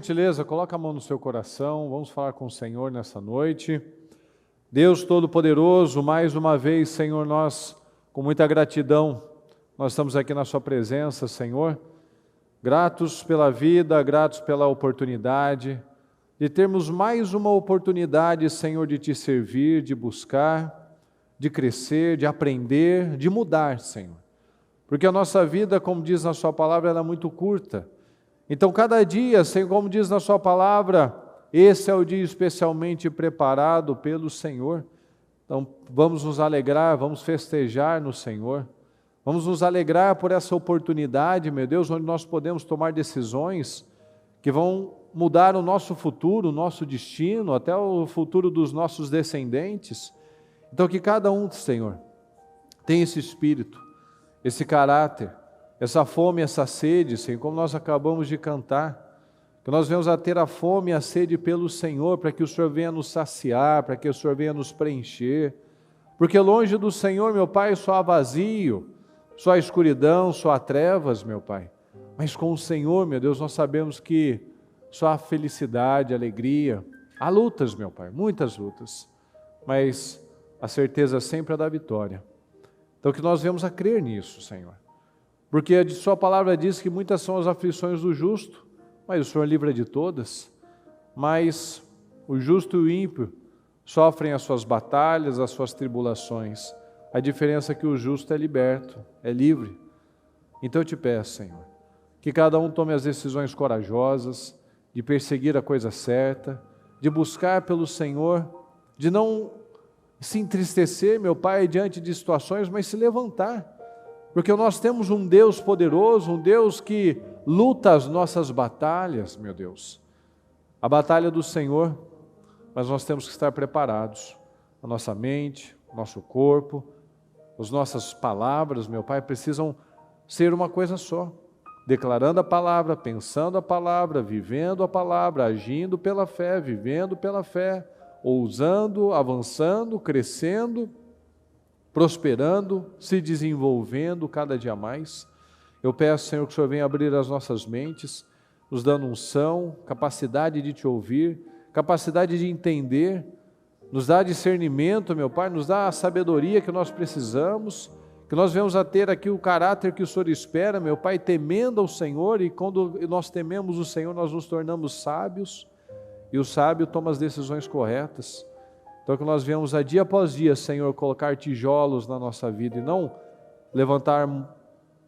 gentileza, coloca a mão no seu coração, vamos falar com o Senhor nessa noite. Deus Todo-Poderoso, mais uma vez, Senhor, nós, com muita gratidão, nós estamos aqui na sua presença, Senhor, gratos pela vida, gratos pela oportunidade, de termos mais uma oportunidade, Senhor, de te servir, de buscar, de crescer, de aprender, de mudar, Senhor. Porque a nossa vida, como diz na sua palavra, ela é muito curta. Então, cada dia, Senhor, como diz na sua palavra, esse é o dia especialmente preparado pelo Senhor. Então, vamos nos alegrar, vamos festejar no Senhor. Vamos nos alegrar por essa oportunidade, meu Deus, onde nós podemos tomar decisões que vão mudar o nosso futuro, o nosso destino, até o futuro dos nossos descendentes. Então, que cada um, Senhor, tenha esse espírito, esse caráter, essa fome, essa sede, Senhor, como nós acabamos de cantar, que nós venhamos a ter a fome e a sede pelo Senhor, para que o Senhor venha nos saciar, para que o Senhor venha nos preencher, porque longe do Senhor, meu Pai, só há vazio, só há escuridão, só há trevas, meu Pai, mas com o Senhor, meu Deus, nós sabemos que só há felicidade, alegria, há lutas, meu Pai, muitas lutas, mas a certeza sempre é da vitória. Então que nós venhamos a crer nisso, Senhor. Porque a sua palavra diz que muitas são as aflições do justo, mas o Senhor livra de todas. Mas o justo e o ímpio sofrem as suas batalhas, as suas tribulações. A diferença é que o justo é liberto, é livre. Então eu te peço, Senhor, que cada um tome as decisões corajosas, de perseguir a coisa certa, de buscar pelo Senhor, de não se entristecer, meu Pai, diante de situações, mas se levantar. Porque nós temos um Deus poderoso, um Deus que luta as nossas batalhas, meu Deus. A batalha do Senhor, mas nós temos que estar preparados. A nossa mente, o nosso corpo, as nossas palavras, meu Pai, precisam ser uma coisa só. Declarando a palavra, pensando a palavra, vivendo a palavra, agindo pela fé, vivendo pela fé, ousando, avançando, crescendo, prosperando, se desenvolvendo cada dia mais. Eu peço, Senhor, que o Senhor venha abrir as nossas mentes, nos dando unção, capacidade de te ouvir, capacidade de entender, nos dá discernimento, meu Pai, nos dá a sabedoria que nós precisamos, que nós venhamos a ter aqui o caráter que o Senhor espera, meu Pai, temendo ao Senhor, e quando nós tememos o Senhor, nós nos tornamos sábios, e o sábio toma as decisões corretas. Então que nós venhamos a dia após dia, Senhor, colocar tijolos na nossa vida e não levantar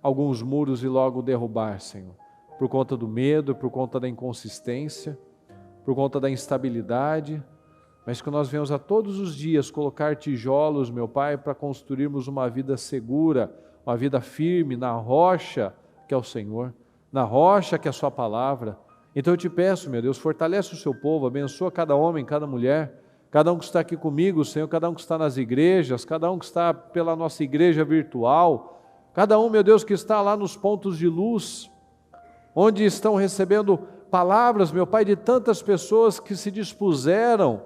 alguns muros e logo derrubar, Senhor, por conta do medo, por conta da inconsistência, por conta da instabilidade, mas que nós venhamos a todos os dias colocar tijolos, meu Pai, para construirmos uma vida segura, uma vida firme na rocha que é o Senhor, na rocha que é a sua palavra. Então eu te peço, meu Deus, fortalece o seu povo, abençoa cada homem, cada mulher, cada um que está aqui comigo, Senhor, cada um que está nas igrejas, cada um que está pela nossa igreja virtual, cada um, meu Deus, que está lá nos pontos de luz, onde estão recebendo palavras, meu Pai, de tantas pessoas que se dispuseram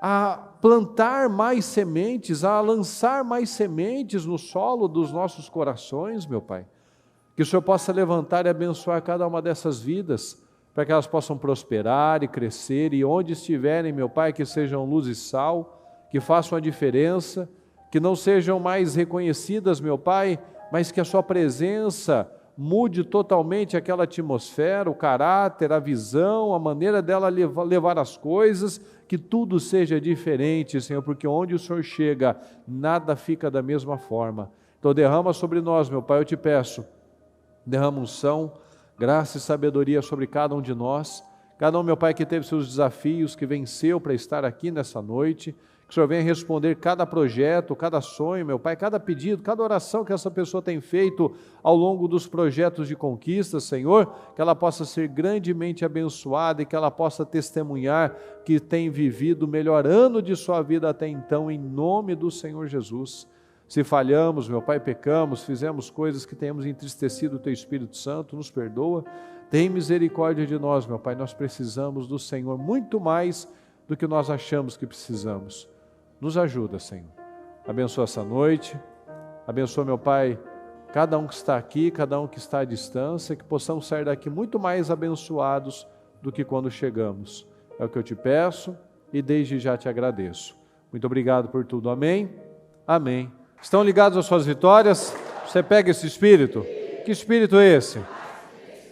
a plantar mais sementes, a lançar mais sementes no solo dos nossos corações, meu Pai. Que o Senhor possa levantar e abençoar cada uma dessas vidas, para que elas possam prosperar e crescer, e onde estiverem, meu Pai, que sejam luz e sal, que façam a diferença, que não sejam mais reconhecidas, meu Pai, mas que a sua presença mude totalmente aquela atmosfera, o caráter, a visão, a maneira dela levar as coisas, que tudo seja diferente, Senhor, porque onde o Senhor chega, nada fica da mesma forma. Então derrama sobre nós, meu Pai, eu te peço, derrama unção, graça e sabedoria sobre cada um de nós, cada um, meu Pai, que teve seus desafios, que venceu para estar aqui nessa noite, que o Senhor venha responder cada projeto, cada sonho, meu Pai, cada pedido, cada oração que essa pessoa tem feito ao longo dos projetos de conquista, Senhor, que ela possa ser grandemente abençoada e que ela possa testemunhar que tem vivido o melhor ano de sua vida até então, em nome do Senhor Jesus. Se falhamos, meu Pai, pecamos, fizemos coisas que tenhamos entristecido o Teu Espírito Santo, nos perdoa, tem misericórdia de nós, meu Pai, nós precisamos do Senhor muito mais do que nós achamos que precisamos. Nos ajuda, Senhor. Abençoa essa noite, abençoa, meu Pai, cada um que está aqui, cada um que está à distância, que possamos sair daqui muito mais abençoados do que quando chegamos. É o que eu te peço e desde já te agradeço. Muito obrigado por tudo. Amém? Amém. Estão ligados às suas vitórias? Você pega esse espírito? Que espírito é esse?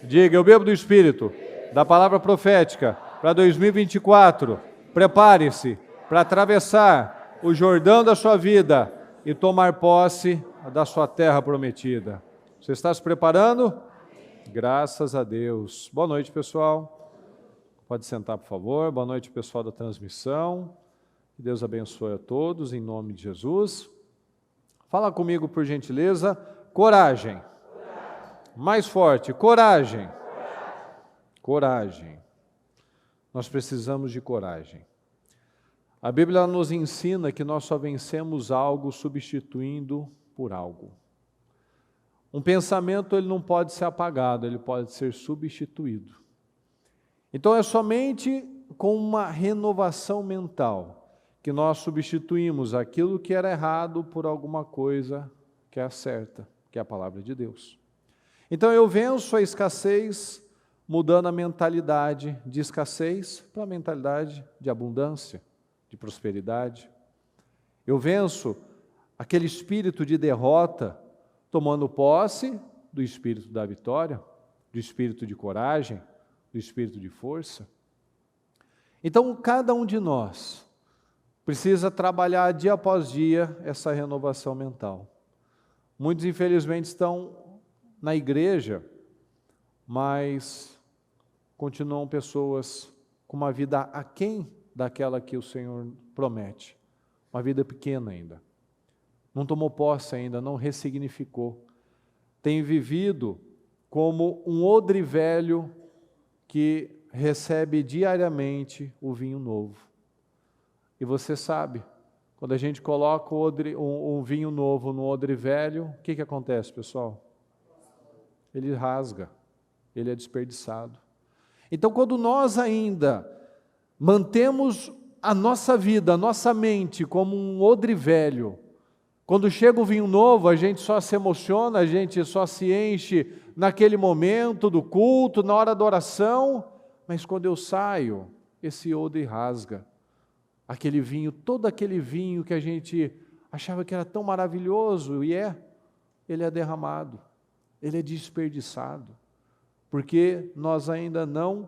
Diga, eu bebo do espírito, da palavra profética para 2024. Prepare-se para atravessar o Jordão da sua vida e tomar posse da sua terra prometida. Você está se preparando? Graças a Deus. Boa noite, pessoal. Pode sentar, por favor. Boa noite, pessoal da transmissão. Que Deus abençoe a todos, em nome de Jesus. Fala comigo, por gentileza. Coragem. Mais forte. Coragem. Coragem. Nós precisamos de coragem. A Bíblia nos ensina que nós só vencemos algo substituindo por algo. Um pensamento ele não pode ser apagado, ele pode ser substituído. Então é somente com uma renovação mental que nós substituímos aquilo que era errado por alguma coisa que é certa, que é a palavra de Deus. Então eu venço a escassez mudando a mentalidade de escassez para a mentalidade de abundância, de prosperidade. Eu venço aquele espírito de derrota tomando posse do espírito da vitória, do espírito de coragem, do espírito de força. Então, cada um de nós precisa trabalhar dia após dia essa renovação mental. Muitos, infelizmente, estão na igreja, mas continuam pessoas com uma vida aquém daquela que o Senhor promete. Uma vida pequena ainda. Não tomou posse ainda, não ressignificou. Tem vivido como um odre velho que recebe diariamente o vinho novo. E você sabe, quando a gente coloca um vinho novo no odre velho, o que acontece, pessoal? Ele rasga, ele é desperdiçado. Então, quando nós ainda mantemos a nossa vida, a nossa mente como um odre velho, quando chega o vinho novo, a gente só se emociona, a gente só se enche naquele momento do culto, na hora da oração, mas quando eu saio, esse odre rasga. Aquele vinho, todo aquele vinho que a gente achava que era tão maravilhoso, e ele é derramado, ele é desperdiçado, porque nós ainda não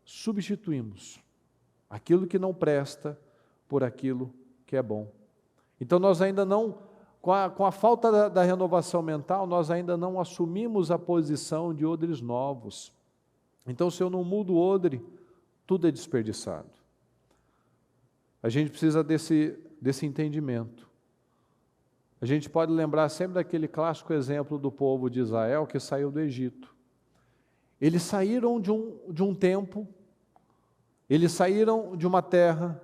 substituímos aquilo que não presta por aquilo que é bom. Então nós ainda não, com a falta da renovação mental, nós ainda não assumimos a posição de odres novos. Então se eu não mudo o odre, tudo é desperdiçado. A gente precisa desse entendimento. A gente pode lembrar sempre daquele clássico exemplo do povo de Israel que saiu do Egito. Eles saíram de um tempo, eles saíram de uma terra,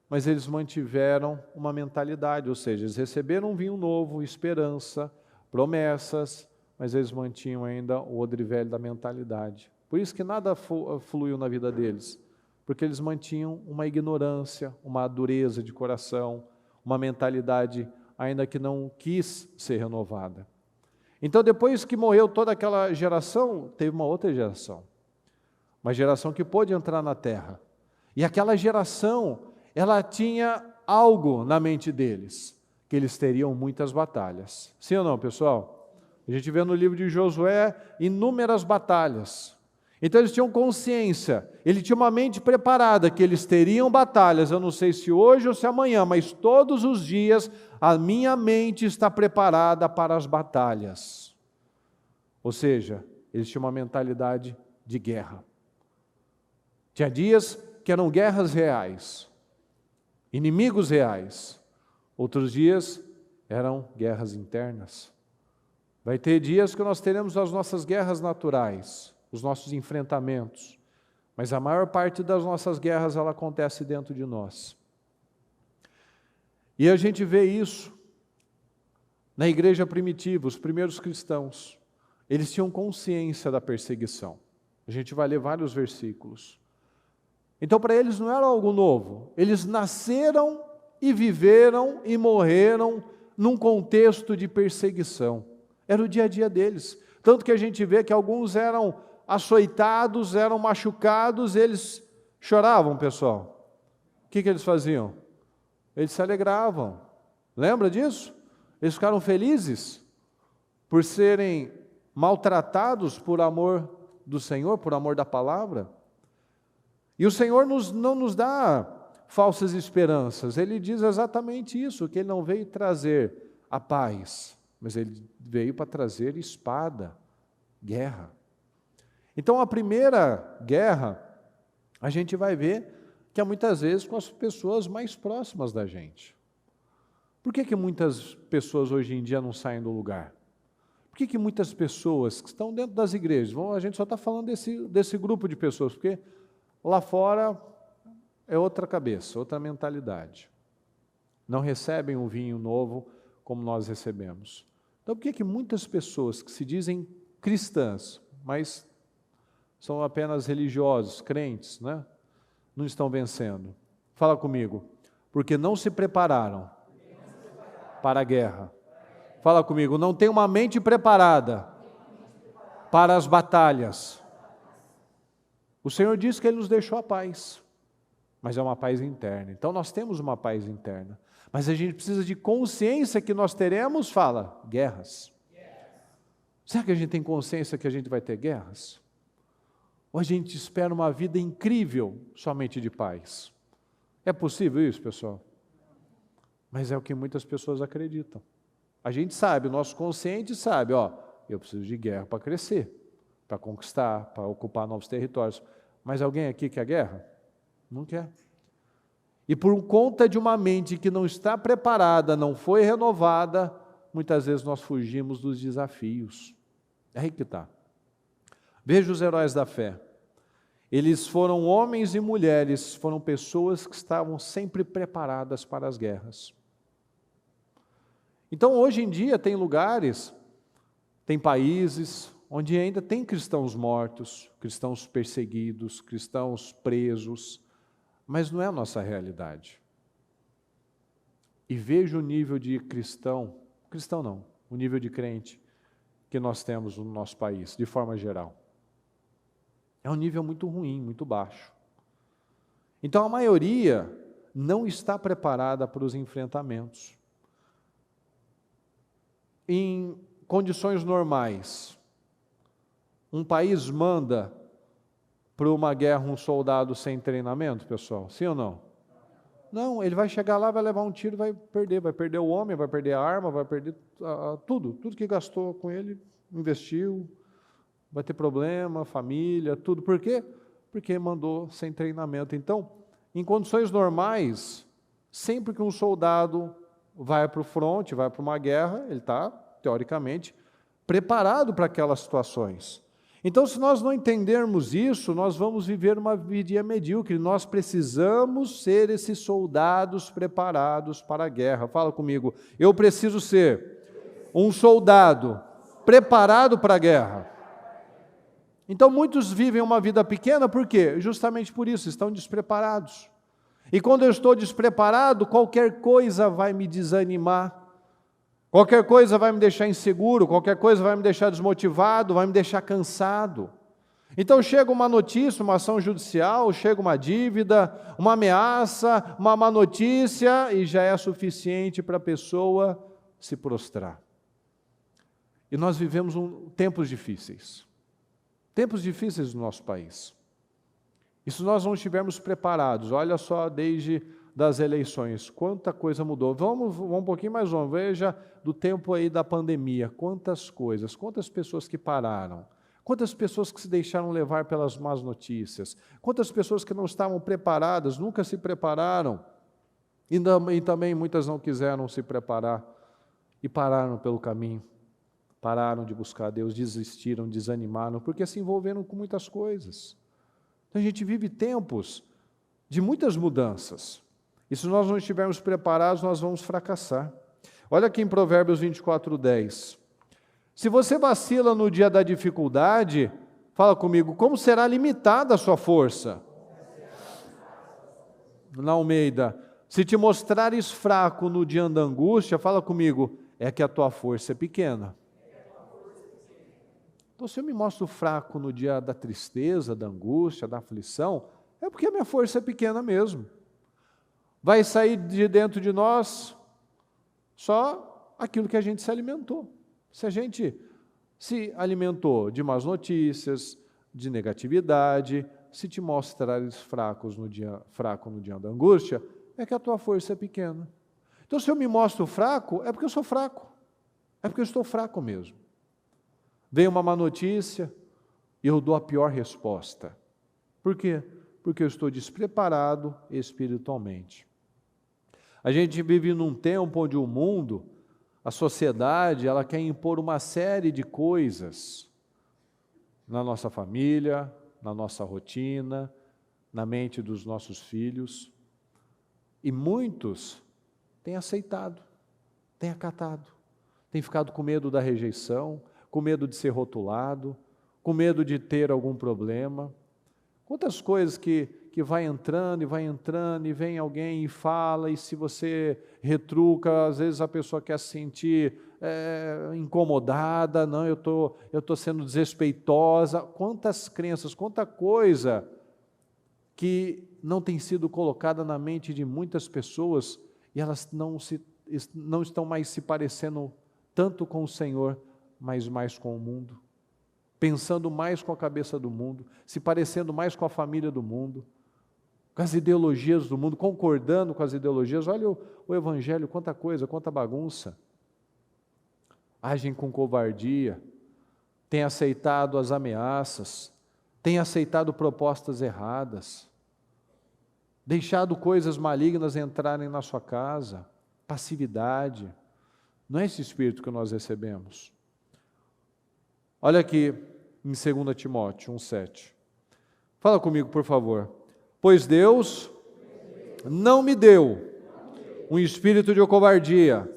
mas eles mantiveram uma mentalidade, ou seja, eles receberam um vinho novo, esperança, promessas, mas eles mantinham ainda o odre velho da mentalidade. Por isso que nada fluiu na vida deles, porque eles mantinham uma ignorância, uma dureza de coração, uma mentalidade ainda que não quis ser renovada. Então, depois que morreu toda aquela geração, teve uma outra geração, uma geração que pôde entrar na terra. E aquela geração, ela tinha algo na mente deles, que eles teriam muitas batalhas. Sim ou não, pessoal? A gente vê no livro de Josué inúmeras batalhas. Então eles tinham consciência, ele tinha uma mente preparada, que eles teriam batalhas, eu não sei se hoje ou se amanhã, mas todos os dias a minha mente está preparada para as batalhas. Ou seja, eles tinham uma mentalidade de guerra. Tinha dias que eram guerras reais, inimigos reais. Outros dias eram guerras internas. Vai ter dias que nós teremos as nossas guerras naturais, os nossos enfrentamentos, mas a maior parte das nossas guerras ela acontece dentro de nós. E a gente vê isso na igreja primitiva, os primeiros cristãos, eles tinham consciência da perseguição. A gente vai ler vários versículos. Então para eles não era algo novo, eles nasceram e viveram e morreram num contexto de perseguição. Era o dia a dia deles, tanto que a gente vê que alguns eram açoitados, eram machucados, eles choravam, pessoal. O que eles faziam? Eles se alegravam. Lembra disso? Eles ficaram felizes por serem maltratados por amor do Senhor, por amor da palavra. E o Senhor não nos dá falsas esperanças. Ele diz exatamente isso, que Ele não veio trazer a paz, mas Ele veio para trazer espada, guerra. Então, a primeira guerra, a gente vai ver que é muitas vezes com as pessoas mais próximas da gente. Por que muitas pessoas hoje em dia não saem do lugar? Por que muitas pessoas que estão dentro das igrejas, a gente só está falando desse grupo de pessoas, porque lá fora é outra cabeça, outra mentalidade. Não recebem um vinho novo como nós recebemos. Então, por que muitas pessoas que se dizem cristãs, mas são apenas religiosos, crentes, né, não estão vencendo? Fala comigo. Porque não se prepararam para a guerra. Fala comigo. Não tem uma mente preparada para as batalhas. O Senhor diz que Ele nos deixou a paz, mas é uma paz interna. Então nós temos uma paz interna, mas a gente precisa de consciência que nós teremos, fala, guerras. Será que a gente tem consciência que a gente vai ter guerras? Ou a gente espera uma vida incrível somente de paz? É possível isso, pessoal? Mas é o que muitas pessoas acreditam. A gente sabe, o nosso consciente sabe, eu preciso de guerra para crescer, para conquistar, para ocupar novos territórios. Mas alguém aqui quer guerra? Não quer. E por conta de uma mente que não está preparada, não foi renovada, muitas vezes nós fugimos dos desafios. É aí que está. Veja os heróis da fé. Eles foram homens e mulheres, foram pessoas que estavam sempre preparadas para as guerras. Então, hoje em dia, tem lugares, tem países, onde ainda tem cristãos mortos, cristãos perseguidos, cristãos presos, mas não é a nossa realidade. E veja o nível de cristão não, o nível de crente que nós temos no nosso país, de forma geral. É um nível muito ruim, muito baixo. Então, a maioria não está preparada para os enfrentamentos. Em condições normais, um país manda para uma guerra um soldado sem treinamento, pessoal? Sim ou não? Não, ele vai chegar lá, vai levar um tiro, vai perder o homem, vai perder a arma, vai perder tudo que gastou com ele, investiu, vai ter problema, família, tudo. Por quê? Porque mandou sem treinamento. Então, em condições normais, sempre que um soldado vai para o fronte, vai para uma guerra, ele está, teoricamente, preparado para aquelas situações. Então, se nós não entendermos isso, nós vamos viver uma vida medíocre. Nós precisamos ser esses soldados preparados para a guerra. Fala comigo, eu preciso ser um soldado preparado para a guerra. Então, muitos vivem uma vida pequena, por quê? Justamente por isso, estão despreparados. E quando eu estou despreparado, qualquer coisa vai me desanimar, qualquer coisa vai me deixar inseguro, qualquer coisa vai me deixar desmotivado, vai me deixar cansado. Então chega uma notícia, uma ação judicial, chega uma dívida, uma ameaça, uma má notícia, e já é suficiente para a pessoa se prostrar. E nós vivemos tempos difíceis no nosso país. E se nós não estivermos preparados, olha só, desde das eleições, quanta coisa mudou. Vamos um pouquinho mais longe, veja do tempo aí da pandemia, quantas coisas, quantas pessoas que pararam, quantas pessoas que se deixaram levar pelas más notícias, quantas pessoas que não estavam preparadas, nunca se prepararam, e também muitas não quiseram se preparar, e pararam pelo caminho, pararam de buscar Deus, desistiram, desanimaram, porque se envolveram com muitas coisas. Então a gente vive tempos de muitas mudanças. E se nós não estivermos preparados, nós vamos fracassar. Olha aqui em Provérbios 24:10. Se você vacila no dia da dificuldade, fala comigo, como será limitada a sua força? Na Almeida, se te mostrares fraco no dia da angústia, fala comigo, é que a tua força é pequena. Então, se eu me mostro fraco no dia da tristeza, da angústia, da aflição, é porque a minha força é pequena mesmo. Vai sair de dentro de nós só aquilo que a gente se alimentou. Se a gente se alimentou de más notícias, de negatividade, se te mostrares fraco no dia da angústia, é que a tua força é pequena. Então, se eu me mostro fraco, é porque eu sou fraco. É porque eu estou fraco mesmo. Vem uma má notícia e eu dou a pior resposta. Por quê? Porque eu estou despreparado espiritualmente. A gente vive num tempo onde o mundo, a sociedade, ela quer impor uma série de coisas na nossa família, na nossa rotina, na mente dos nossos filhos. E muitos têm aceitado, têm acatado, têm ficado com medo da rejeição, com medo de ser rotulado, com medo de ter algum problema. Quantas coisas que vai entrando, e vem alguém e fala, e se você retruca, às vezes a pessoa quer se sentir incomodada, não, eu tô sendo desrespeitosa. Quantas crenças, quanta coisa que não tem sido colocada na mente de muitas pessoas, e elas não estão mais se parecendo tanto com o Senhor, mas mais com o mundo, pensando mais com a cabeça do mundo, se parecendo mais com a família do mundo, com as ideologias do mundo, concordando com as ideologias. Olha o Evangelho, quanta coisa, quanta bagunça. Agem com covardia, têm aceitado as ameaças, têm aceitado propostas erradas, deixado coisas malignas entrarem na sua casa, passividade. Não é esse espírito que nós recebemos. Olha aqui em 2 Timóteo 1,7. Fala comigo, por favor. Pois Deus não me deu um espírito de covardia.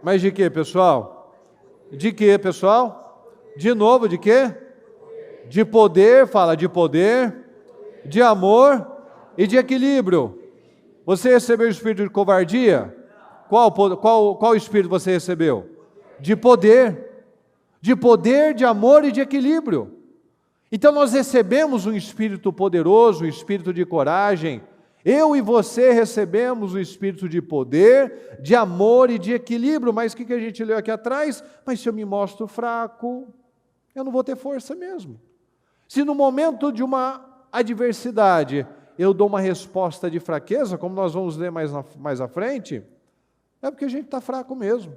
Mas de quê, pessoal? De quê, pessoal? De novo, de quê? De poder, fala, de poder, de amor e de equilíbrio. Você recebeu o espírito de covardia? Qual espírito você recebeu? De poder, de amor e de equilíbrio. Então nós recebemos um espírito poderoso, um espírito de coragem. Eu e você recebemos o espírito de poder, de amor e de equilíbrio. Mas o que a gente leu aqui atrás? Mas se eu me mostro fraco, eu não vou ter força mesmo. Se no momento de uma adversidade eu dou uma resposta de fraqueza, como nós vamos ler mais à frente, é porque a gente está fraco mesmo.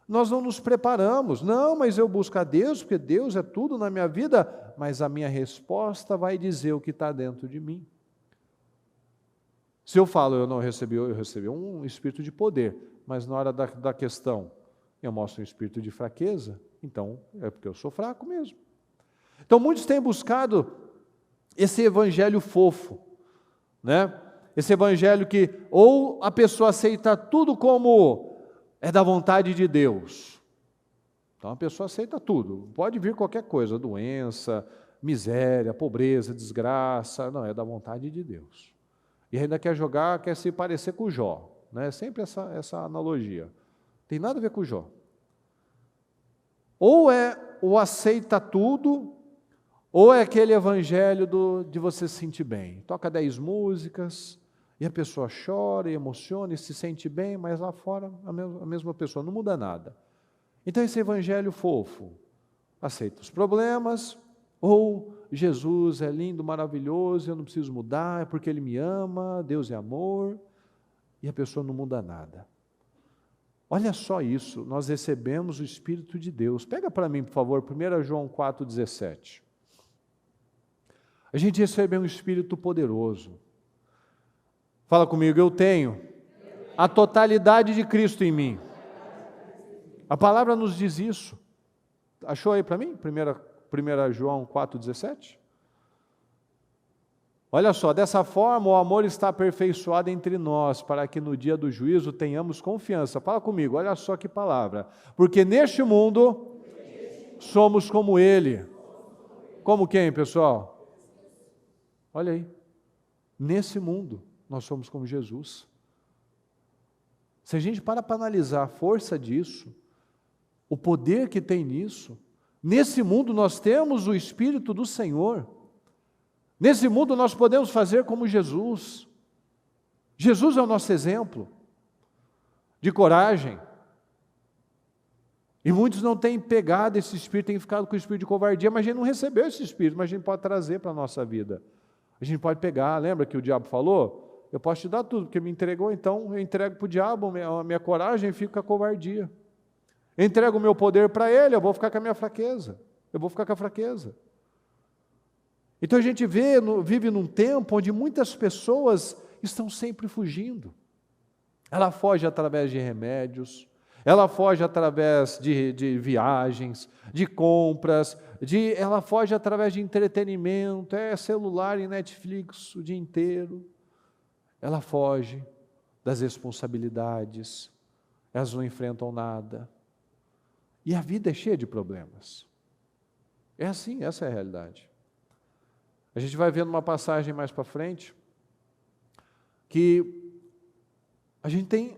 Nós não nos preparamos. Não, mas eu busco a Deus, porque Deus é tudo na minha vida, mas a minha resposta vai dizer o que está dentro de mim. Se eu falo, eu recebi um espírito de poder, mas na hora da questão eu mostro um espírito de fraqueza, então é porque eu sou fraco mesmo. Então muitos têm buscado esse evangelho fofo, né? Esse evangelho que ou a pessoa aceita tudo como é da vontade de Deus. Então a pessoa aceita tudo. Pode vir qualquer coisa, doença, miséria, pobreza, desgraça. Não, é da vontade de Deus. E ainda quer se parecer com o Jó. Né? Sempre essa analogia. Tem nada a ver com o Jó. Ou aceita tudo, ou é aquele evangelho de você se sentir bem. Toca 10 músicas, e a pessoa chora e emociona e se sente bem, mas lá fora a mesma pessoa, não muda nada. Então esse evangelho fofo, aceita os problemas, ou Jesus é lindo, maravilhoso, eu não preciso mudar, é porque Ele me ama, Deus é amor, e a pessoa não muda nada. Olha só isso, nós recebemos o Espírito de Deus. Pega para mim, por favor, 1 João 4,17. A gente recebeu um Espírito poderoso. Fala comigo, eu tenho a totalidade de Cristo em mim. A palavra nos diz isso. Achou aí para mim? 1 João 4,17? Olha só, dessa forma o amor está aperfeiçoado entre nós, para que no dia do juízo tenhamos confiança. Fala comigo, olha só que palavra. Porque neste mundo somos como Ele. Como quem, pessoal? Olha aí. Nesse mundo nós somos como Jesus. Se a gente para analisar a força disso, o poder que tem nisso, Nesse mundo nós temos o Espírito do Senhor. Nesse mundo nós podemos fazer como Jesus. Jesus é o nosso exemplo de coragem. E muitos não têm pegado esse Espírito, têm ficado com o Espírito de covardia, mas a gente não recebeu esse Espírito, mas a gente pode trazer para a nossa vida. A gente pode pegar, lembra que o diabo falou? Eu posso te dar tudo, porque me entregou, então eu entrego para o diabo a minha coragem e fico com a covardia. Eu entrego o meu poder para ele, eu vou ficar com a minha fraqueza. Eu vou ficar com a fraqueza. Então a gente vive num tempo onde muitas pessoas estão sempre fugindo. Ela foge através de remédios, ela foge através de viagens, de compras, ela foge através de entretenimento, celular e Netflix o dia inteiro. Ela foge das responsabilidades, elas não enfrentam nada. E a vida é cheia de problemas. É assim, essa é a realidade. A gente vai ver numa passagem mais para frente que a gente tem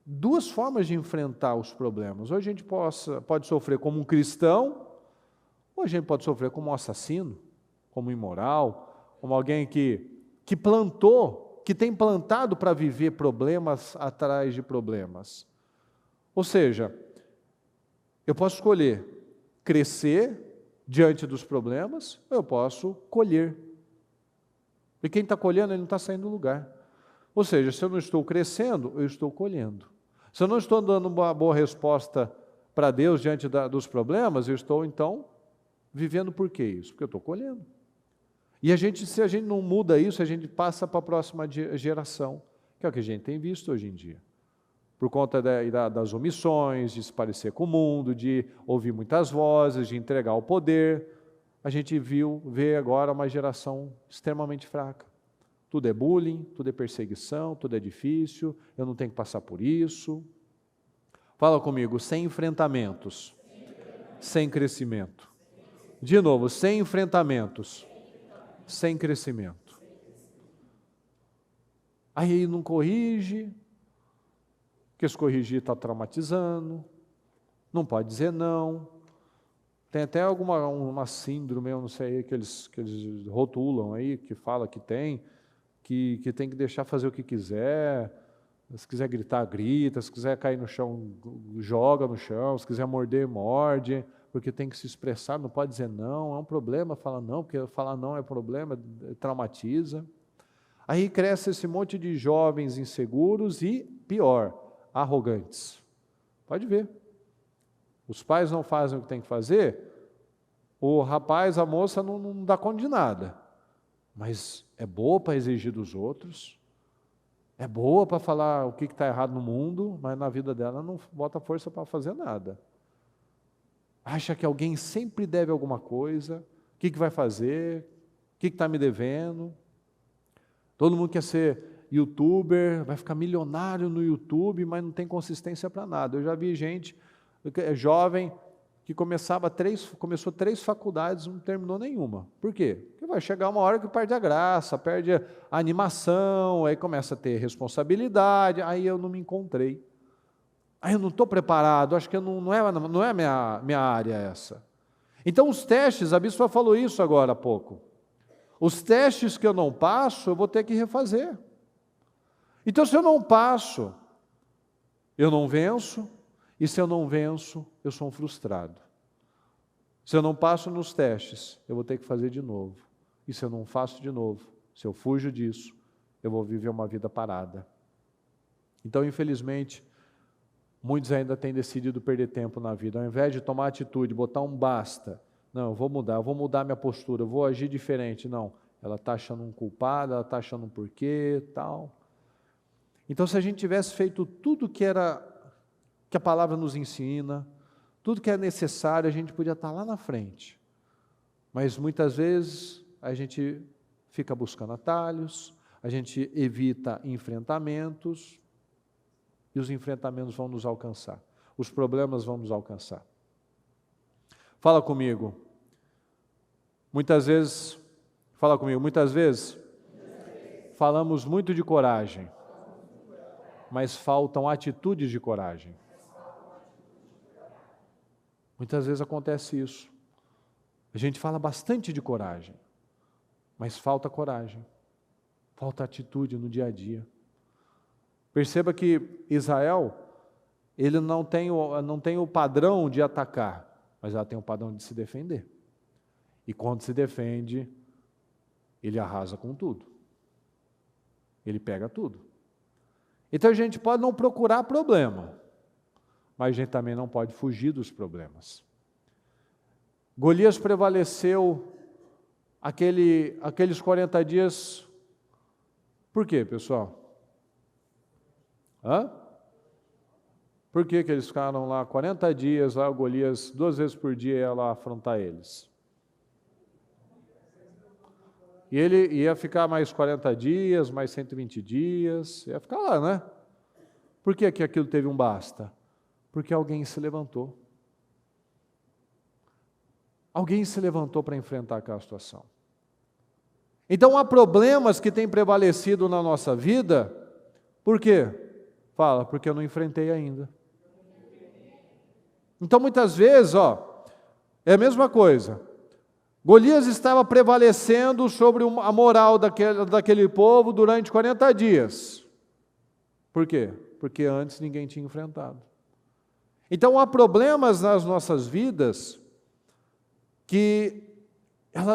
duas formas de enfrentar os problemas. Ou a gente pode sofrer como um cristão, ou a gente pode sofrer como um assassino, como um imoral, como alguém que tem plantado para viver problemas atrás de problemas. Ou seja, eu posso escolher crescer diante dos problemas, ou eu posso colher. E quem está colhendo, ele não está saindo do lugar. Ou seja, se eu não estou crescendo, eu estou colhendo. Se eu não estou dando uma boa resposta para Deus diante dos problemas, eu estou, então, vivendo por quê isso? Porque eu estou colhendo. E se a gente não muda isso, a gente passa para a próxima geração, que é o que a gente tem visto hoje em dia. Por conta das omissões, de se parecer com o mundo, de ouvir muitas vozes, de entregar o poder, a gente vê agora uma geração extremamente fraca. Tudo é bullying, tudo é perseguição, tudo é difícil, eu não tenho que passar por isso. Fala comigo, sem enfrentamentos, sem crescimento. De novo, sem enfrentamentos, sem crescimento. Aí não corrige, porque se corrigir está traumatizando, não pode dizer não. Tem até uma síndrome, eu não sei, que eles rotulam aí, que fala que tem que deixar fazer o que quiser. Se quiser gritar, grita. Se quiser cair no chão, joga no chão. Se quiser morder, morde. Porque tem que se expressar, não pode dizer não. É um problema falar não, porque falar não é problema, traumatiza. Aí cresce esse monte de jovens inseguros e, pior, arrogantes. Pode ver. Os pais não fazem o que tem que fazer, o rapaz, a moça não dá conta de nada. Mas é boa para exigir dos outros, é boa para falar o que está errado no mundo, mas na vida dela não bota força para fazer nada. Acha que alguém sempre deve alguma coisa, o que vai fazer, o que está me devendo. Todo mundo quer ser youtuber, vai ficar milionário no YouTube, mas não tem consistência para nada. Eu já vi gente jovem que começou 3 faculdades e não terminou nenhuma. Por quê? Porque vai chegar uma hora que perde a graça, perde a animação, aí começa a ter responsabilidade, aí eu não me encontrei. Aí eu não estou preparado, acho que não é minha área essa. Então os testes, a bispa falou isso agora há pouco. Os testes que eu não passo, eu vou ter que refazer. Então se eu não passo, eu não venço. E se eu não venço, eu sou um frustrado. Se eu não passo nos testes, eu vou ter que fazer de novo. E se eu não faço de novo, se eu fujo disso, eu vou viver uma vida parada. Então, infelizmente, muitos ainda têm decidido perder tempo na vida. Ao invés de tomar atitude, botar um basta. Não, eu vou mudar minha postura, eu vou agir diferente. Não, ela está achando um culpado, ela está achando um porquê, tal. Então, se a gente tivesse feito tudo que a palavra nos ensina, tudo que é necessário, a gente podia estar lá na frente. Mas muitas vezes a gente fica buscando atalhos, a gente evita enfrentamentos, e os enfrentamentos vão nos alcançar. Os problemas vão nos alcançar. Fala comigo. Muitas vezes falamos muito de coragem, mas faltam atitudes de coragem. Muitas vezes acontece isso. A gente fala bastante de coragem, mas falta coragem, falta atitude no dia a dia. Perceba que Israel, ele não tem o padrão de atacar, mas ela tem o padrão de se defender. E quando se defende, ele arrasa com tudo. Ele pega tudo. Então a gente pode não procurar problema, mas a gente também não pode fugir dos problemas. Golias prevaleceu aqueles 40 dias. Por quê, pessoal? Por que eles ficaram lá 40 dias, lá o Golias 2 vezes por dia ia lá afrontar eles? E ele ia ficar mais 40 dias, mais 120 dias, ia ficar lá, né? Por que aquilo teve um basta? Porque alguém se levantou. Alguém se levantou para enfrentar aquela situação. Então há problemas que têm prevalecido na nossa vida, por quê? Fala, porque eu não enfrentei ainda. Então muitas vezes, é a mesma coisa. Golias estava prevalecendo sobre a moral daquele povo durante 40 dias. Por quê? Porque antes ninguém tinha enfrentado. Então há problemas nas nossas vidas que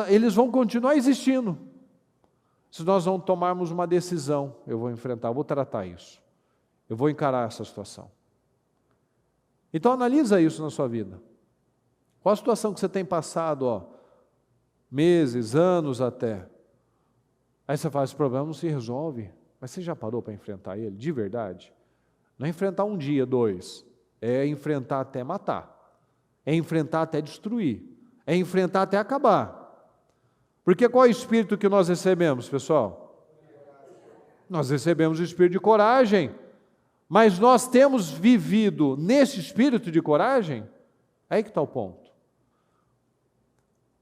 eles vão continuar existindo. Se nós não tomarmos uma decisão, eu vou enfrentar, eu vou tratar isso. Eu vou encarar essa situação. Então analisa isso na sua vida. Qual a situação que você tem passado, meses, anos até? Aí você fala, esse problema não se resolve. Mas você já parou para enfrentar ele, de verdade? Não é enfrentar um dia, 2. É enfrentar até matar. É enfrentar até destruir. É enfrentar até acabar. Porque qual é o espírito que nós recebemos, pessoal? Nós recebemos o espírito de coragem. Mas nós temos vivido nesse espírito de coragem? Aí que está o ponto.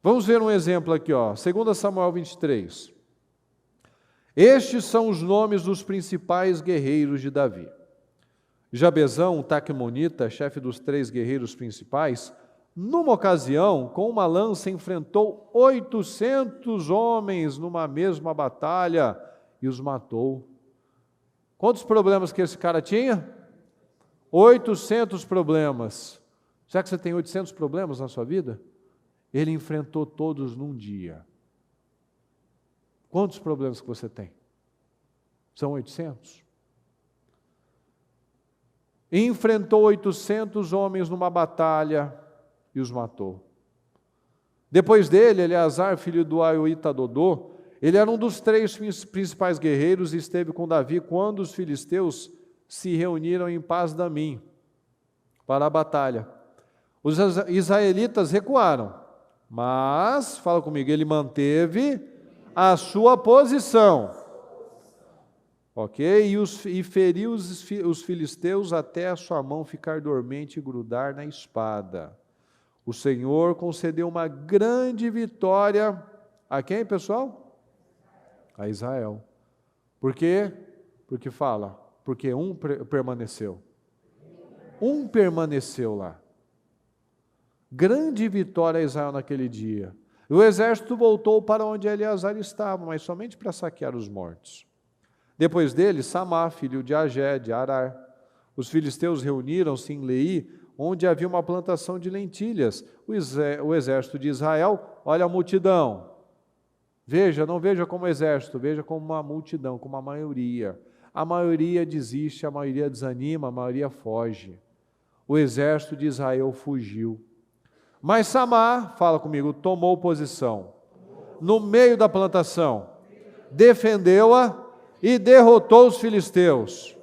Vamos ver um exemplo aqui, 2 Samuel 23. Estes são os nomes dos principais guerreiros de Davi. Jabezão, Taquemonita, chefe dos 3 guerreiros principais, numa ocasião, com uma lança, enfrentou 800 homens numa mesma batalha e os matou. Quantos problemas que esse cara tinha? 800 problemas. Será que você tem 800 problemas na sua vida? Ele enfrentou todos num dia. Quantos problemas que você tem? São 800? Enfrentou 800 homens numa batalha e os matou. Depois dele, Eleazar, filho do Aioíta Dodô, ele era um dos 3 principais guerreiros e esteve com Davi quando os filisteus se reuniram em Pas-damim para a batalha. Os israelitas recuaram, mas, fala comigo, ele manteve a sua posição. Ok? E feriu os filisteus até a sua mão ficar dormente e grudar na espada. O Senhor concedeu uma grande vitória a quem, pessoal? A Israel. Por quê? Porque porque um permaneceu. Um permaneceu lá. Grande vitória a Israel naquele dia. O exército voltou para onde Eleazar estava, mas somente para saquear os mortos. Depois dele, Samá, filho de Agé, de Arar. Os filisteus reuniram-se em Leí, onde havia uma plantação de lentilhas. O exército de Israel, olha a multidão. Veja, não veja como exército, veja como uma multidão, como uma maioria. A maioria desiste, a maioria desanima, a maioria foge. O exército de Israel fugiu. Mas Samá, fala comigo, tomou posição. No meio da plantação, defendeu-a e derrotou os filisteus.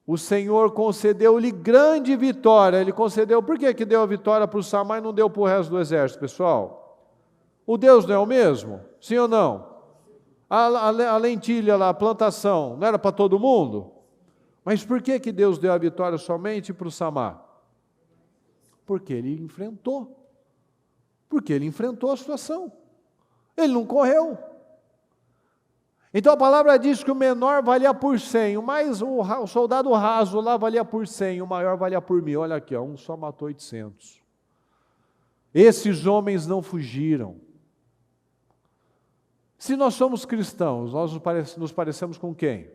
O Senhor concedeu-lhe grande vitória. Ele concedeu, por que deu a vitória para o Samá e não deu para o resto do exército, pessoal? O Deus não é o mesmo? Sim ou não? A lentilha lá, a plantação, não era para todo mundo? Mas por que Deus deu a vitória somente para o Samá? Porque ele enfrentou. Porque ele enfrentou a situação. Ele não correu. Então a palavra diz que o menor valia por 100, mas o soldado raso lá valia por 100, o maior valia por 1000. Olha aqui, um só matou 800. Esses homens não fugiram. Se nós somos cristãos, nós nos parecemos com quem?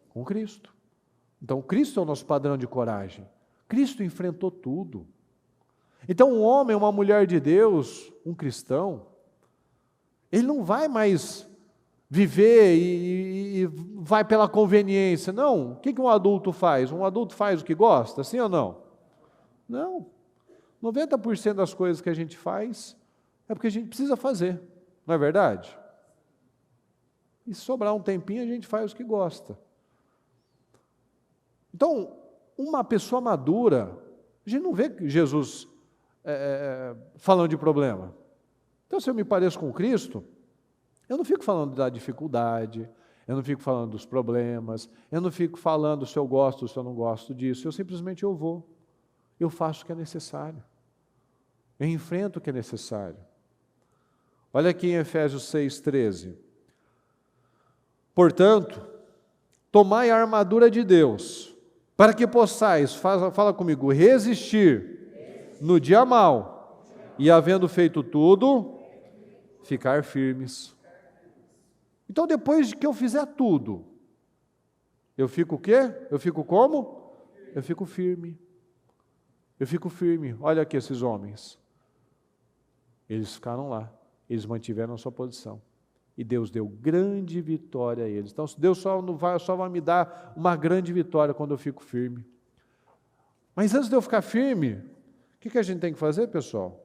Com Cristo. Então, Cristo é o nosso padrão de coragem. Cristo enfrentou tudo. Então, um homem, uma mulher de Deus, um cristão, ele não vai mais viver e vai pela conveniência. Não. O que um adulto faz? Um adulto faz o que gosta, sim ou não? Não. 90% das coisas que a gente faz é porque a gente precisa fazer. Não é verdade? E se sobrar um tempinho, a gente faz o que gosta. Então, uma pessoa madura, a gente não vê Jesus falando de problema. Então, se eu me pareço com Cristo, eu não fico falando da dificuldade, eu não fico falando dos problemas, eu não fico falando se eu gosto ou se eu não gosto disso, eu simplesmente vou, eu faço o que é necessário, eu enfrento o que é necessário. Olha aqui em Efésios 6,13. Portanto, tomai a armadura de Deus, para que possais, fala comigo, resistir no dia mau, e havendo feito tudo, ficar firmes. Então, depois de que eu fizer tudo, eu fico o quê? Eu fico como? Eu fico firme. Eu fico firme. Olha aqui esses homens. Eles ficaram lá. Eles mantiveram a sua posição. E Deus deu grande vitória a eles. Então, Deus só vai me dar uma grande vitória quando eu fico firme. Mas antes de eu ficar firme, o que a gente tem que fazer, pessoal?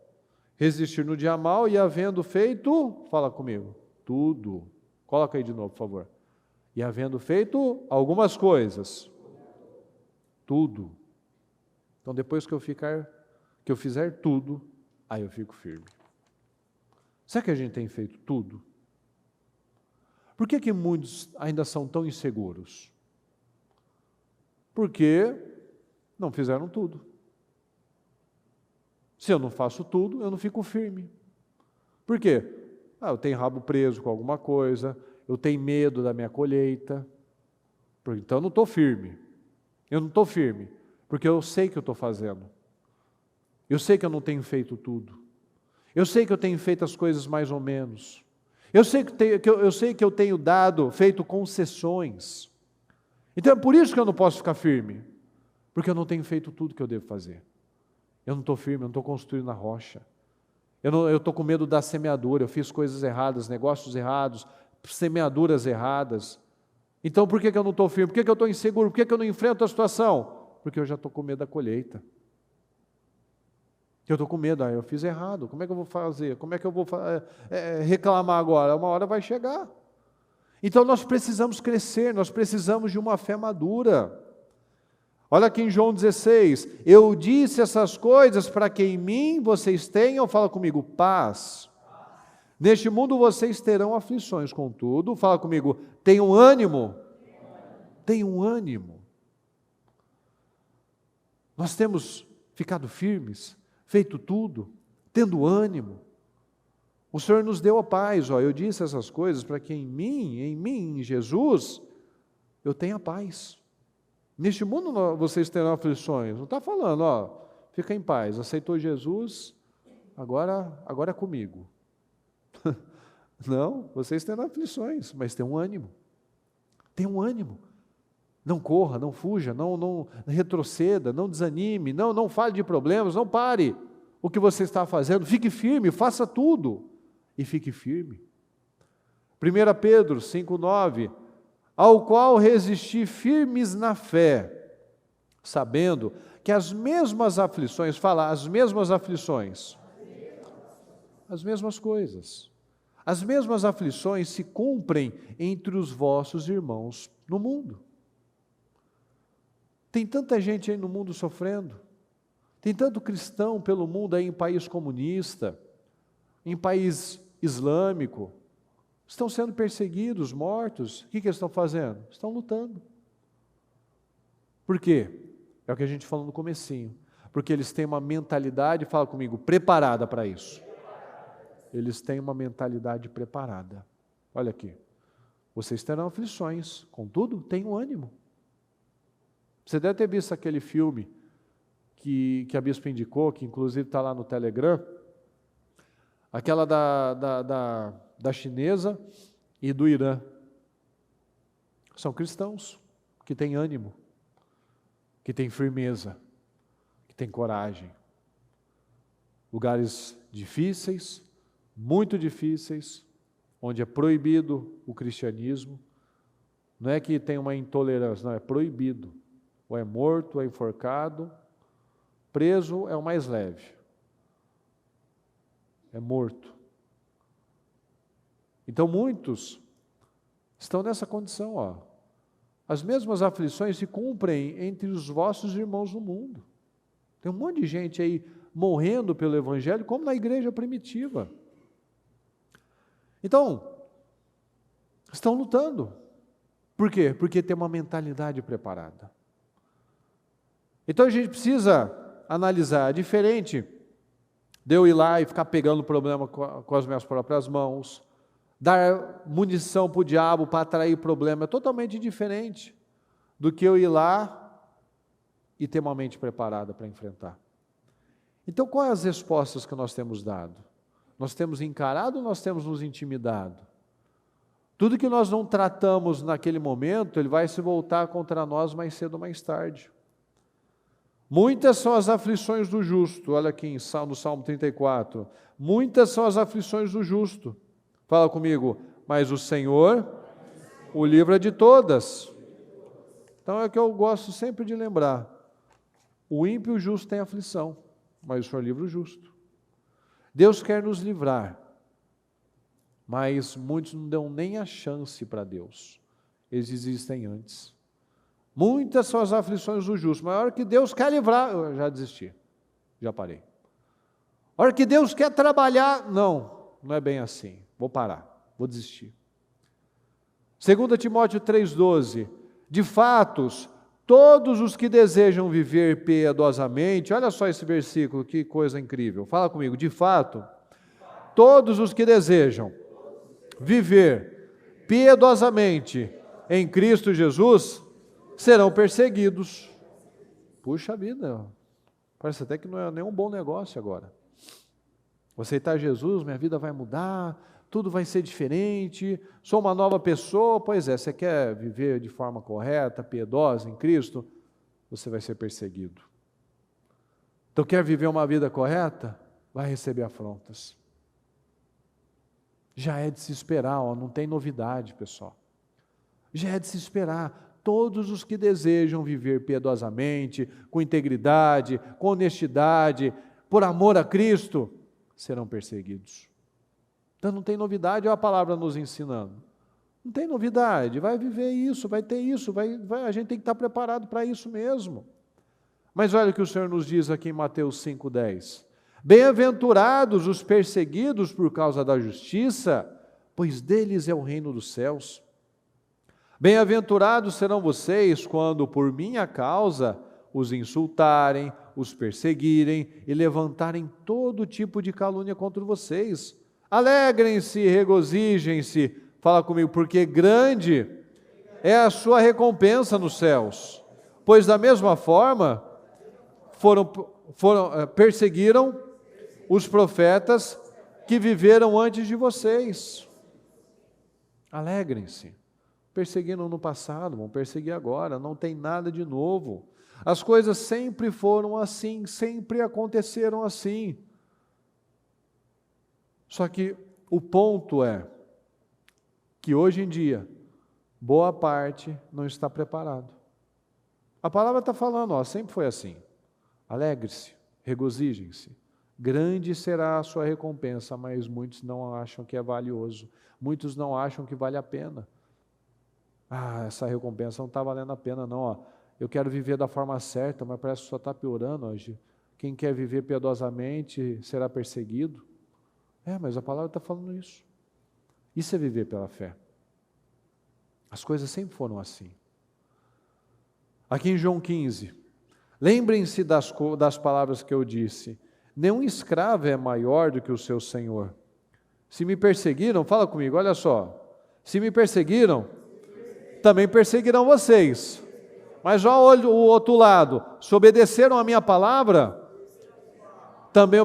Resistir no dia mau e havendo feito, fala comigo, tudo. Coloca aí de novo, por favor. E havendo feito algumas coisas, tudo. Então, depois que eu fizer tudo, aí eu fico firme. Será que a gente tem feito tudo? Por que muitos ainda são tão inseguros? Porque não fizeram tudo. Se eu não faço tudo, eu não fico firme. Por quê? Eu tenho rabo preso com alguma coisa, eu tenho medo da minha colheita, então eu não estou firme. Eu não estou firme, porque eu sei que eu estou fazendo. Eu sei que eu não tenho feito tudo. Eu sei que eu tenho feito as coisas mais ou menos. Eu sei que eu tenho feito concessões. Então é por isso que eu não posso ficar firme, porque eu não tenho feito tudo que eu devo fazer. Eu não estou firme, eu não estou construindo a rocha. Eu estou com medo da semeadura, eu fiz coisas erradas, negócios errados, semeaduras erradas. Então por que eu não estou firme? Por que eu estou inseguro? Por que eu não enfrento a situação? Porque eu já estou com medo da colheita. Eu estou com medo, eu fiz errado, como é que eu vou fazer? Como é que eu vou reclamar agora? Uma hora vai chegar. Então nós precisamos crescer, nós precisamos de uma fé madura. Olha aqui em João 16, eu disse essas coisas para que em mim vocês tenham, fala comigo, paz. Neste mundo vocês terão aflições, contudo, fala comigo, tenham ânimo. Tenham ânimo. Nós temos ficado firmes, feito tudo, tendo ânimo. O Senhor nos deu a paz, eu disse essas coisas para que em mim, em Jesus, eu tenha paz. Neste mundo vocês terão aflições, não está falando, fica em paz, aceitou Jesus, agora é comigo. Não, vocês terão aflições, mas tenham ânimo. Tenham ânimo. Não corra, não fuja, não retroceda, não desanime, não fale de problemas, não pare o que você está fazendo, fique firme, faça tudo e fique firme. 1 Pedro 5,9, ao qual resisti firmes na fé, sabendo que as mesmas aflições, as mesmas aflições, as mesmas coisas, as mesmas aflições se cumprem entre os vossos irmãos no mundo. Tem tanta gente aí no mundo sofrendo, tem tanto cristão pelo mundo aí em país comunista, em país islâmico, estão sendo perseguidos, mortos. O que eles estão fazendo? Estão lutando. Por quê? É o que a gente falou no comecinho. Porque eles têm uma mentalidade, fala comigo, preparada para isso. Eles têm uma mentalidade preparada. Olha aqui. Vocês terão aflições, contudo, tenham ânimo. Você deve ter visto aquele filme que a bispa indicou, que inclusive está lá no Telegram, aquela da chinesa e do Irã. São cristãos que têm ânimo, que têm firmeza, que têm coragem. Lugares difíceis, muito difíceis, onde é proibido o cristianismo. Não é que tem uma intolerância, não, é proibido. Ou é morto, ou é enforcado. Preso é o mais leve. É morto. Então muitos estão nessa condição, ó. As mesmas aflições se cumprem entre os vossos irmãos no mundo. Tem um monte de gente aí morrendo pelo Evangelho, como na igreja primitiva. Então, estão lutando. Por quê? Porque tem uma mentalidade preparada. Então a gente precisa analisar, diferente de eu ir lá e ficar pegando o problema com as minhas próprias mãos, dar munição para o diabo para atrair problema, é totalmente diferente do que eu ir lá e ter uma mente preparada para enfrentar. Então, quais as respostas que nós temos dado? Nós temos encarado ou nós temos nos intimidado? Tudo que nós não tratamos naquele momento, ele vai se voltar contra nós mais cedo ou mais tarde. Muitas são as aflições do justo, olha aqui no Salmo 34, muitas são as aflições do justo. Fala comigo, mas o Senhor o livra de todas. Então é o que eu gosto sempre de lembrar. O ímpio e o justo têm aflição, mas o Senhor livra o justo. Deus quer nos livrar, mas muitos não dão nem a chance para Deus. Eles existem antes. Muitas são as aflições do justo, mas a hora que Deus quer livrar, eu já desisti, já parei. A hora que Deus quer trabalhar, não é bem assim, vou parar, vou desistir. 2 Timóteo 3,12, de fatos, todos os que desejam viver piedosamente, olha só esse versículo, que coisa incrível, fala comigo, de fato, todos os que desejam viver piedosamente em Cristo Jesus, serão perseguidos. Puxa vida, parece até que não é nenhum bom negócio agora. Vou aceitar Jesus, minha vida vai mudar, tudo vai ser diferente, sou uma nova pessoa. Pois é, você quer viver de forma correta, piedosa em Cristo, você vai ser perseguido. Então quer viver uma vida correta? Vai receber afrontas. Já é de se esperar, não tem novidade, pessoal. Já é de se esperar. Todos os que desejam viver piedosamente, com integridade, com honestidade, por amor a Cristo, serão perseguidos. Então não tem novidade, olha a palavra nos ensinando. Não tem novidade, vai viver isso, vai ter isso, a gente tem que estar preparado para isso mesmo. Mas olha o que o Senhor nos diz aqui em Mateus 5,10. Bem-aventurados os perseguidos por causa da justiça, pois deles é o reino dos céus. Bem-aventurados serão vocês quando por minha causa os insultarem, os perseguirem e levantarem todo tipo de calúnia contra vocês. Alegrem-se e regozijem-se, fala comigo, porque grande é a sua recompensa nos céus. Pois da mesma forma perseguiram os profetas que viveram antes de vocês. Alegrem-se. Perseguiram no passado, vão perseguir agora, não tem nada de novo. As coisas sempre foram assim, sempre aconteceram assim. Só que o ponto é que hoje em dia, boa parte não está preparado. A palavra está falando, sempre foi assim. Alegre-se, regozijem-se. Grande será a sua recompensa, mas muitos não acham que é valioso. Muitos não acham que vale a pena. Essa recompensa não está valendo a pena não. Eu quero viver da forma certa, mas parece que só está piorando hoje. Quem quer viver piedosamente será perseguido. Mas a palavra está falando isso. Isso é viver pela fé. As coisas sempre foram assim. Aqui em João 15, lembrem-se das palavras que eu disse. Nenhum escravo é maior do que o seu senhor. Se me perseguiram, fala comigo, olha só. Se me perseguiram, também perseguirão vocês. Mas olha o outro lado, se obedeceram a minha palavra, também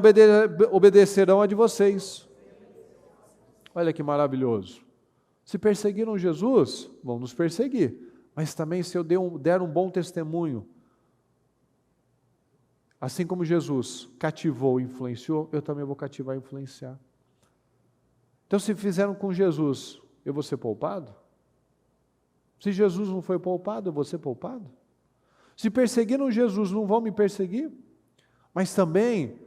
obedecerão a de vocês. Olha que maravilhoso. Se perseguiram Jesus, vão nos perseguir. Mas também se eu der um bom testemunho, assim como Jesus cativou e influenciou, eu também vou cativar e influenciar. Então, se fizeram com Jesus, eu vou ser poupado? Se Jesus não foi poupado, eu vou ser poupado? Se perseguiram Jesus, não vão me perseguir? Mas também,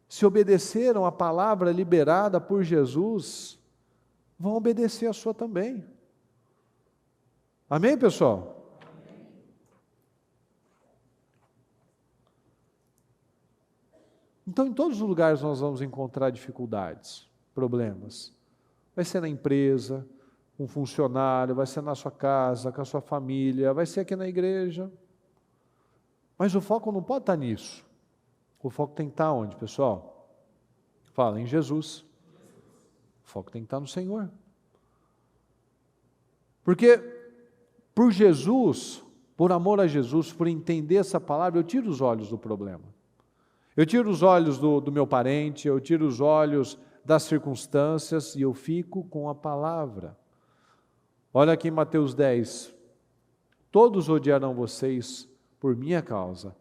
se obedeceram a palavra liberada por Jesus, vão obedecer a sua também. Amém, pessoal? Amém. Então, em todos os lugares nós vamos encontrar dificuldades, problemas. Vai ser na empresa, com um funcionário, vai ser na sua casa, com a sua família, vai ser aqui na igreja. Mas o foco não pode estar nisso. O foco tem que estar onde, pessoal? Fala, em Jesus. O foco tem que estar no Senhor. Porque por Jesus, por amor a Jesus, por entender essa palavra, eu tiro os olhos do problema. Eu tiro os olhos do meu parente, eu tiro os olhos das circunstâncias e eu fico com a palavra. Olha aqui em Mateus 10. Todos odiarão vocês por minha causa,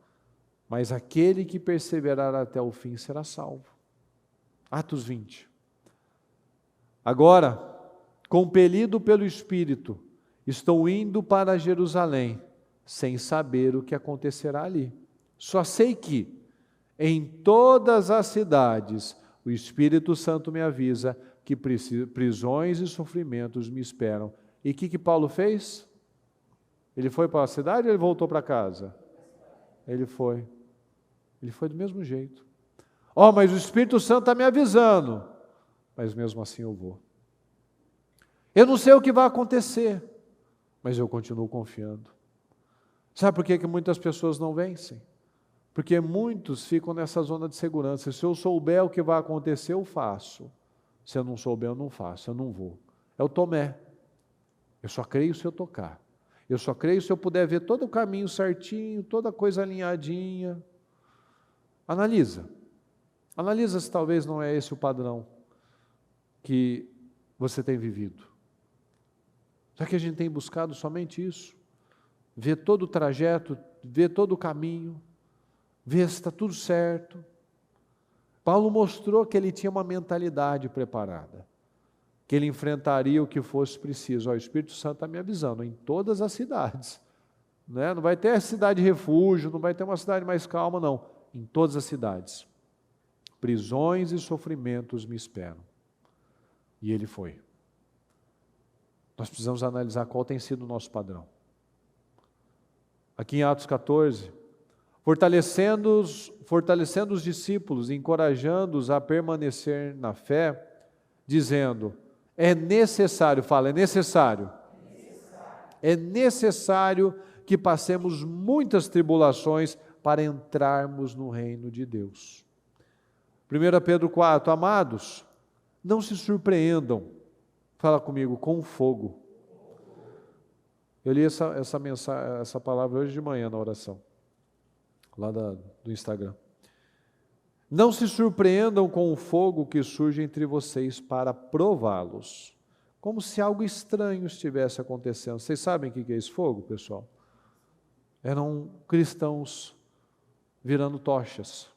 mas aquele que perseverar até o fim será salvo. Atos 20. Agora, compelido pelo Espírito, estou indo para Jerusalém, sem saber o que acontecerá ali. Só sei que, em todas as cidades, o Espírito Santo me avisa que prisões e sofrimentos me esperam. E o que Paulo fez? Ele foi para a cidade ou ele voltou para casa? Ele foi. Ele foi do mesmo jeito. Mas o Espírito Santo está me avisando. Mas mesmo assim eu vou. Eu não sei o que vai acontecer, mas eu continuo confiando. Sabe por que muitas pessoas não vencem? Porque muitos ficam nessa zona de segurança. Se eu souber o que vai acontecer, eu faço. Se eu não souber, eu não faço, eu não vou. É o Tomé. Eu só creio se eu tocar. Eu só creio se eu puder ver todo o caminho certinho, toda a coisa alinhadinha. Analisa. Analisa se talvez não é esse o padrão que você tem vivido. Será que a gente tem buscado somente isso? Ver todo o trajeto, ver todo o caminho, ver se está tudo certo. Paulo mostrou que ele tinha uma mentalidade preparada, que ele enfrentaria o que fosse preciso. O Espírito Santo está me avisando, em todas as cidades. Não vai ter cidade refúgio, não vai ter uma cidade mais calma, não. Em todas as cidades. Prisões e sofrimentos me esperam. E ele foi. Nós precisamos analisar qual tem sido o nosso padrão. Aqui em Atos 14, fortalecendo os discípulos, encorajando-os a permanecer na fé, dizendo, é necessário que passemos muitas tribulações para entrarmos no reino de Deus. 1 Pedro 4, amados, não se surpreendam, fala comigo, com o fogo. Eu li essa palavra hoje de manhã na oração, lá do Instagram. Não se surpreendam com o fogo que surge entre vocês para prová-los, como se algo estranho estivesse acontecendo. Vocês sabem o que é esse fogo, pessoal? Eram cristãos virando tochas.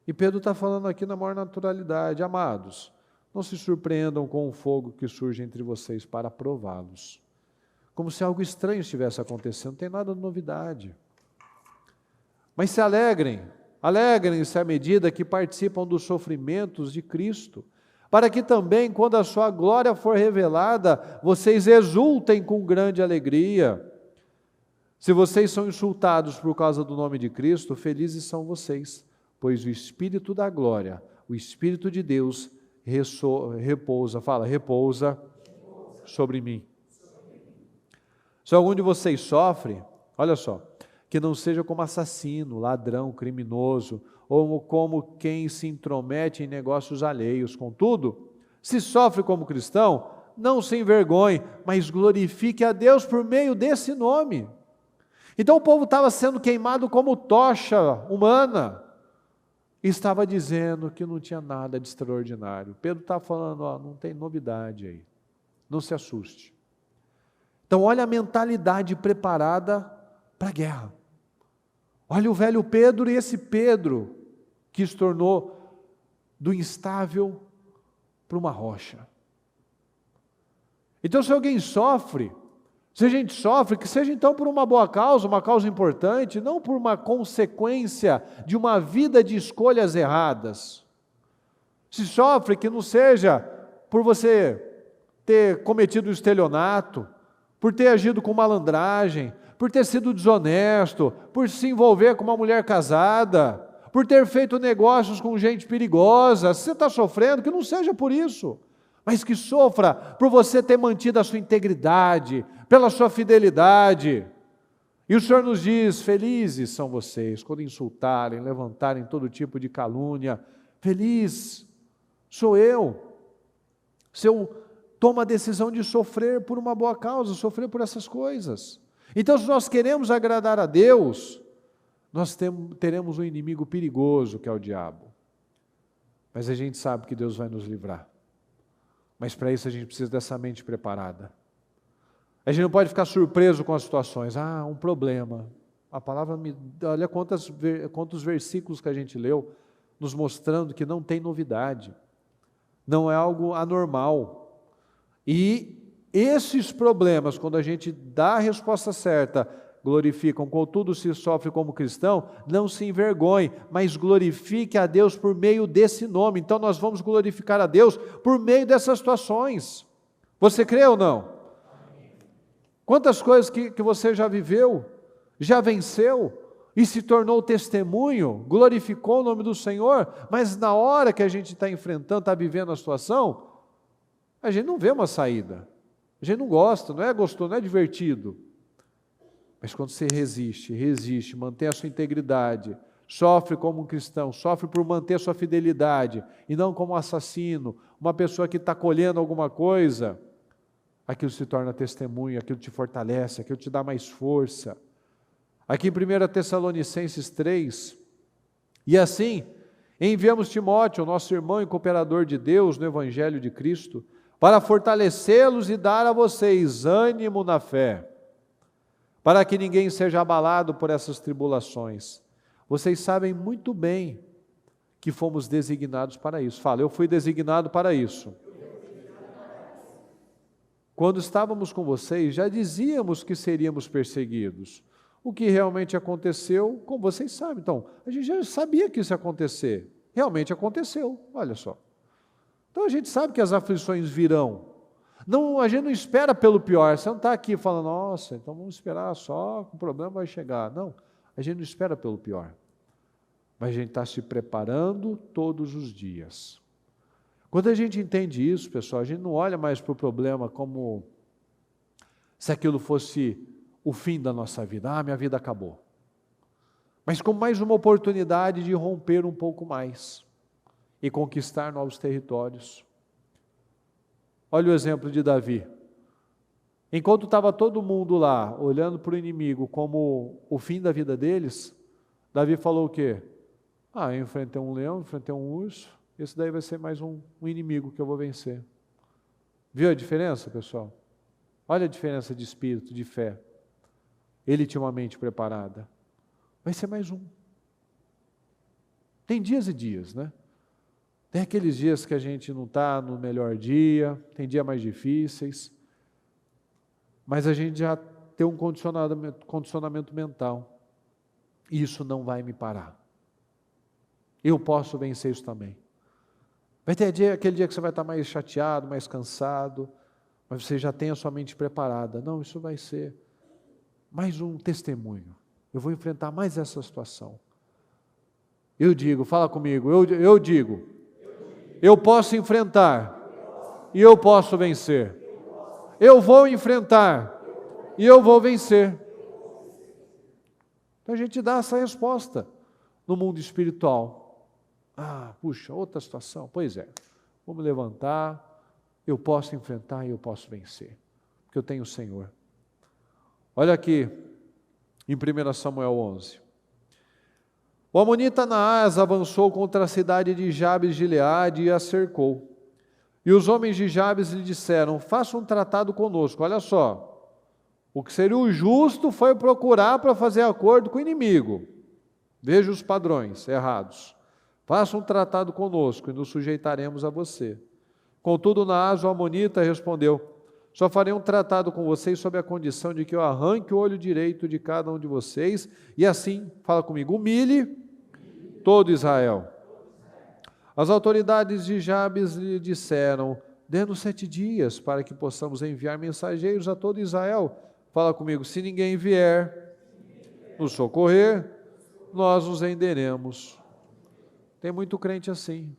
E Pedro está falando aqui na maior naturalidade, amados, não se surpreendam com o fogo que surge entre vocês para prová-los, como se algo estranho estivesse acontecendo, não tem nada de novidade. Mas se alegrem-se à medida que participam dos sofrimentos de Cristo, para que também, quando a sua glória for revelada, vocês exultem com grande alegria. Se vocês são insultados por causa do nome de Cristo, felizes são vocês, pois o Espírito da glória, o Espírito de Deus, repousa sobre mim. Se algum de vocês sofre, olha só, que não seja como assassino, ladrão, criminoso, ou como quem se intromete em negócios alheios. Contudo, se sofre como cristão, não se envergonhe, mas glorifique a Deus por meio desse nome. Então o povo estava sendo queimado como tocha humana, e estava dizendo que não tinha nada de extraordinário. Pedro está falando, não tem novidade aí, não se assuste. Então olha a mentalidade preparada para a guerra. Olha o velho Pedro e esse Pedro que se tornou do instável para uma rocha. Então se alguém sofre, se a gente sofre, que seja então por uma boa causa, uma causa importante, não por uma consequência de uma vida de escolhas erradas. Se sofre, que não seja por você ter cometido um estelionato, por ter agido com malandragem, por ter sido desonesto, por se envolver com uma mulher casada, por ter feito negócios com gente perigosa. Se você está sofrendo, que não seja por isso, mas que sofra por você ter mantido a sua integridade, pela sua fidelidade. E o Senhor nos diz, felizes são vocês, quando insultarem, levantarem todo tipo de calúnia. Feliz sou eu, se eu tomo a decisão de sofrer por uma boa causa, sofrer por essas coisas. Então, se nós queremos agradar a Deus, nós teremos um inimigo perigoso, que é o diabo. Mas a gente sabe que Deus vai nos livrar. Mas para isso a gente precisa dessa mente preparada. A gente não pode ficar surpreso com as situações. Um problema. A palavra olha quantos versículos que a gente leu, nos mostrando que não tem novidade. Não é algo anormal. E esses problemas, quando a gente dá a resposta certa, glorificam, contudo se sofre como cristão, não se envergonhe, mas glorifique a Deus por meio desse nome. Então nós vamos glorificar a Deus por meio dessas situações. Você crê ou não? Quantas coisas que você já viveu, já venceu, e se tornou testemunho, glorificou o nome do Senhor, mas na hora que a gente está enfrentando, está vivendo a situação, a gente não vê uma saída, a gente não gosta, não é gostoso, não é divertido. Mas quando você resiste, mantém a sua integridade, sofre como um cristão, sofre por manter a sua fidelidade, e não como um assassino, uma pessoa que está colhendo alguma coisa, aquilo se torna testemunho, aquilo te fortalece, aquilo te dá mais força. Aqui em 1 Tessalonicenses 3, e assim, enviamos Timóteo, nosso irmão e cooperador de Deus no Evangelho de Cristo, para fortalecê-los e dar a vocês ânimo na fé, para que ninguém seja abalado por essas tribulações. Vocês sabem muito bem que fomos designados para isso. Fala, eu fui designado para isso. Quando estávamos com vocês, já dizíamos que seríamos perseguidos. O que realmente aconteceu, como vocês sabem. Então, a gente já sabia que isso ia acontecer. Realmente aconteceu, olha só. Então, a gente sabe que as aflições virão. Não, a gente não espera pelo pior. Você não está aqui falando, nossa, então vamos esperar só, que o problema vai chegar. Não, a gente não espera pelo pior. Mas a gente está se preparando todos os dias. Quando a gente entende isso, pessoal, a gente não olha mais para o problema como se aquilo fosse o fim da nossa vida. Minha vida acabou. Mas como mais uma oportunidade de romper um pouco mais e conquistar novos territórios. Olha o exemplo de Davi. Enquanto estava todo mundo lá, olhando para o inimigo como o fim da vida deles, Davi falou o quê? Eu enfrentei um leão, enfrentei um urso, esse daí vai ser mais um inimigo que eu vou vencer. Viu a diferença, pessoal? Olha a diferença de espírito, de fé. Ele tinha uma mente preparada. Vai ser mais um. Tem dias e dias, né? Tem aqueles dias que a gente não está no melhor dia, tem dias mais difíceis, mas a gente já tem um condicionamento mental. E isso não vai me parar. Eu posso vencer isso também. Vai ter aquele dia que você vai estar mais chateado, mais cansado, mas você já tem a sua mente preparada. Não, isso vai ser mais um testemunho. Eu vou enfrentar mais essa situação. Eu digo, fala comigo, eu digo, eu posso enfrentar e eu posso vencer. Eu vou enfrentar e eu vou vencer. Então a gente dá essa resposta no mundo espiritual. Puxa, outra situação. Pois é, vou me levantar, eu posso enfrentar e eu posso vencer, porque eu tenho o Senhor. Olha aqui, em 1 Samuel 11. O amonita Naás avançou contra a cidade de Jabes de Gileade e a cercou. E os homens de Jabes lhe disseram: faça um tratado conosco. Olha só, o que seria o justo foi procurar para fazer acordo com o inimigo. Veja os padrões errados. Faça um tratado conosco e nos sujeitaremos a você. Contudo, Naás, o amonita, respondeu: só farei um tratado com vocês sob a condição de que eu arranque o olho direito de cada um de vocês e assim, fala comigo, humilhe todo Israel. As autoridades de Jabes lhe disseram: dê-nos 7 dias para que possamos enviar mensageiros a todo Israel. Fala comigo, se ninguém vier nos socorrer, nós nos renderemos. Tem muito crente assim.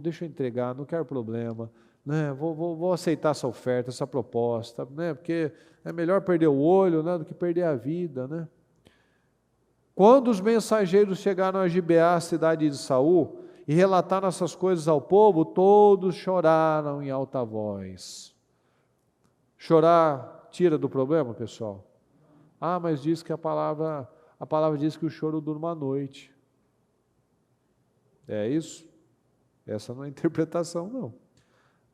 Deixa eu entregar, não quero problema. Né? Vou aceitar essa oferta, essa proposta, né? Porque é melhor perder o olho, né, do que perder a vida. Né? Quando os mensageiros chegaram a Gibeá, a cidade de Saul, e relataram essas coisas ao povo, todos choraram em alta voz. Chorar tira do problema, pessoal? Mas diz que a palavra diz que o choro dura uma noite. É isso? Essa não é a interpretação, não.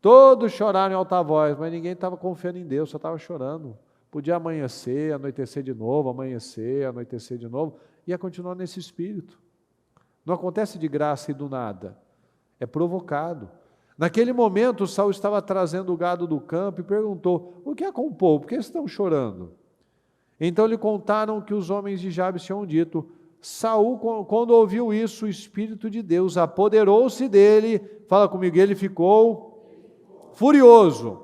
Todos choraram em alta voz, mas ninguém estava confiando em Deus, só estava chorando. Podia amanhecer, anoitecer de novo, amanhecer, anoitecer de novo, ia continuar nesse espírito. Não acontece de graça e do nada, é provocado. Naquele momento, Saul estava trazendo o gado do campo e perguntou: o que é com o povo? Por que estão chorando? Então lhe contaram que os homens de Jabes tinham dito. Saul, quando ouviu isso, o Espírito de Deus apoderou-se dele, fala comigo, ele ficou furioso.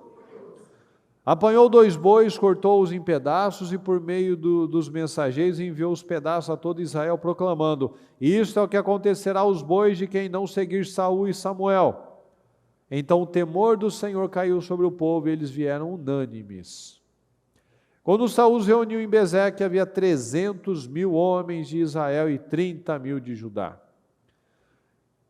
Apanhou 2 bois, cortou-os em pedaços e por meio dos mensageiros enviou os pedaços a todo Israel, proclamando: isto é o que acontecerá aos bois de quem não seguir Saul e Samuel. Então o temor do Senhor caiu sobre o povo e eles vieram unânimes. Quando Saul os reuniu em Bezeque, havia 300.000 homens de Israel e 30.000 de Judá.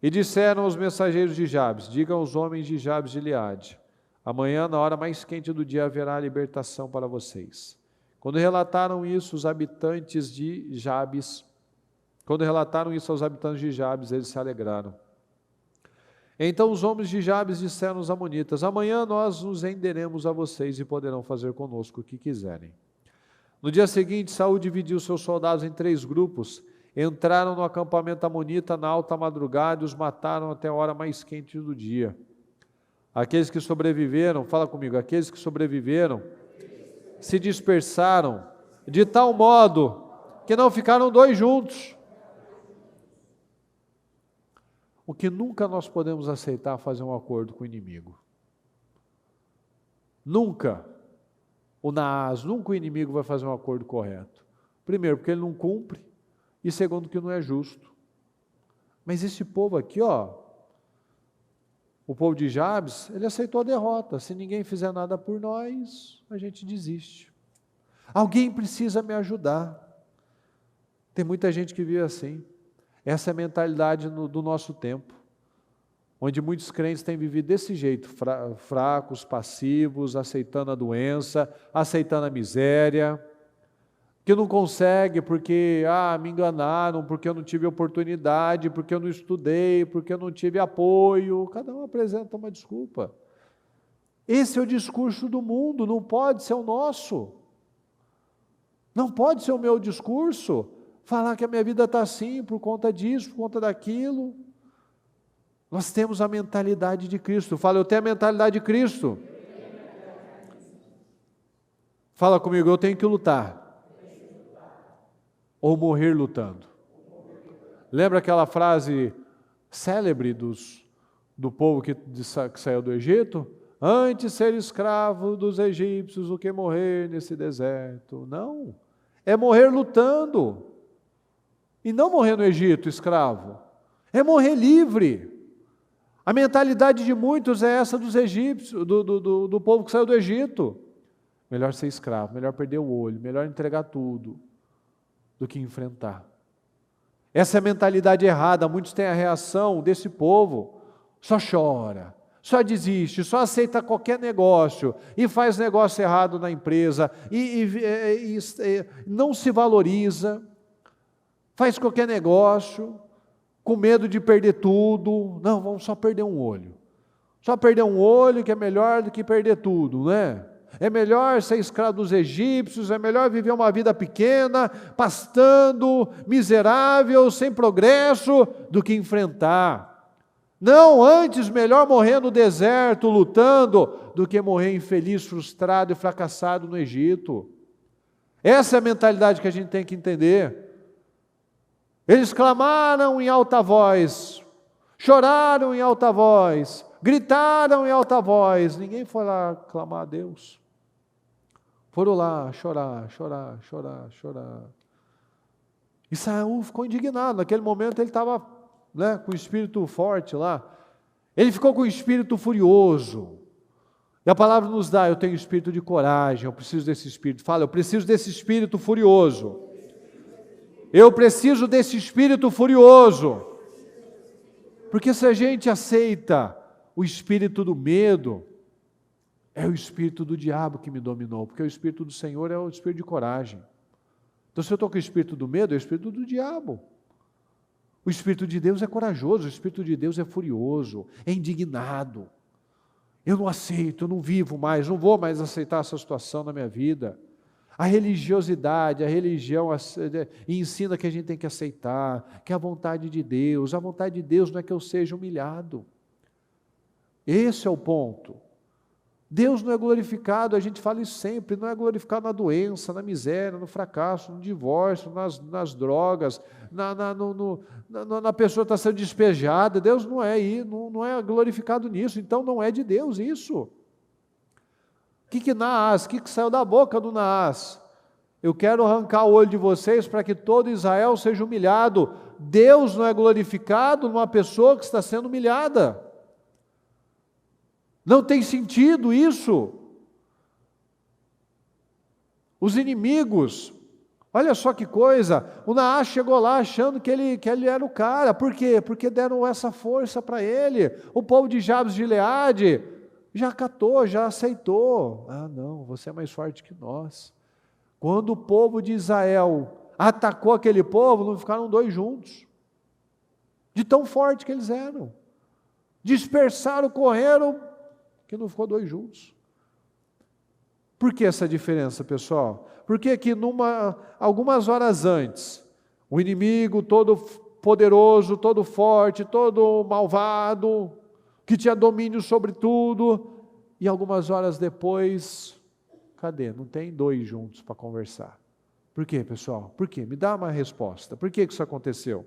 E disseram aos mensageiros de Jabes: digam aos homens de Jabes de Gileade: amanhã, na hora mais quente do dia, haverá libertação para vocês. Quando relataram isso aos habitantes de Jabes, eles se alegraram. Então os homens de Jabes disseram aos amonitas: amanhã nós nos renderemos a vocês e poderão fazer conosco o que quiserem. No dia seguinte, Saul dividiu seus soldados em 3 grupos, entraram no acampamento amonita na alta madrugada e os mataram até a hora mais quente do dia. Aqueles que sobreviveram, fala comigo, aqueles que sobreviveram, se dispersaram de tal modo que não ficaram 2 juntos. O que nunca nós podemos aceitar é fazer um acordo com o inimigo. Nunca. Nunca o inimigo vai fazer um acordo correto. Primeiro, porque ele não cumpre, e segundo, que não é justo. Mas esse povo aqui, o povo de Jabes, ele aceitou a derrota. Se ninguém fizer nada por nós, a gente desiste. Alguém precisa me ajudar. Tem muita gente que vive assim. Essa é a mentalidade do nosso tempo, onde muitos crentes têm vivido desse jeito, fracos, passivos, aceitando a doença, aceitando a miséria, que não consegue porque, me enganaram, porque eu não tive oportunidade, porque eu não estudei, porque eu não tive apoio. Cada um apresenta uma desculpa. Esse é o discurso do mundo, não pode ser o nosso. Não pode ser o meu discurso. Falar que a minha vida está assim, por conta disso, por conta daquilo. Nós temos a mentalidade de Cristo. Fala, eu tenho a mentalidade de Cristo. Fala comigo, eu tenho que lutar. Ou morrer lutando. Lembra aquela frase célebre do povo que saiu do Egito? Antes ser escravo dos egípcios do que morrer nesse deserto. Não, é morrer lutando. E não morrer no Egito, escravo. É morrer livre. A mentalidade de muitos é essa dos egípcios, do povo que saiu do Egito. Melhor ser escravo, melhor perder o olho, melhor entregar tudo, do que enfrentar. Essa é a mentalidade errada. Muitos têm a reação desse povo. Só chora. só desiste, só aceita qualquer negócio e faz negócio errado na empresa e não se valoriza, faz qualquer negócio com medo de perder tudo. Não, vamos só perder um olho. Só perder um olho que é melhor do que perder tudo, né? É melhor ser escravo dos egípcios, é melhor viver uma vida pequena, pastando, miserável, sem progresso, do que enfrentar. Não, antes melhor morrer no deserto, lutando, do que morrer infeliz, frustrado e fracassado no Egito. Essa é a mentalidade que a gente tem que entender. Eles clamaram em alta voz, choraram em alta voz, gritaram em alta voz. Ninguém foi lá clamar a Deus. Foram lá chorar. E Saul ficou indignado. Naquele momento ele estava com o espírito forte lá. Ele ficou com o espírito furioso. E a palavra nos dá: eu tenho espírito de coragem, eu preciso desse espírito. Fala, eu preciso desse espírito furioso. Eu preciso desse espírito furioso. Porque se a gente aceita o espírito do medo, é o espírito do diabo que me dominou, porque o espírito do Senhor é o espírito de coragem. Então, se eu estou com o espírito do medo, é o espírito do diabo. O espírito de Deus é corajoso, o espírito de Deus é furioso, é indignado. Eu não aceito, eu não vivo mais, não vou mais aceitar essa situação na minha vida. A religiosidade, a religião ensina que a gente tem que aceitar, que é a vontade de Deus não é que eu seja humilhado. Esse é o ponto. Deus não é glorificado, a gente fala isso sempre, não é glorificado na doença, na miséria, no fracasso, no divórcio, nas drogas, na pessoa que está sendo despejada. Deus não é glorificado nisso, então não é de Deus isso. O que Naás, o que saiu da boca do Naás? Eu quero arrancar o olho de vocês para que todo Israel seja humilhado. Deus não é glorificado numa pessoa que está sendo humilhada. Não tem sentido isso. Os inimigos, olha só que coisa, o Naás chegou lá achando que ele era o cara. Por quê? Porque deram essa força para ele. O povo de Jabes de Gileade já acatou, já aceitou. Ah, não, você é mais forte que nós. Quando o povo de Israel atacou aquele povo, não ficaram dois juntos. De tão forte que eles eram. Dispersaram, correram, que não ficou dois juntos. Por que essa diferença, pessoal? Porque que algumas horas antes, o inimigo todo poderoso, todo forte, todo malvado, que tinha domínio sobre tudo, e algumas horas depois, cadê? Não tem dois juntos para conversar. Por quê, pessoal? Por quê? Me dá uma resposta. Por que isso aconteceu?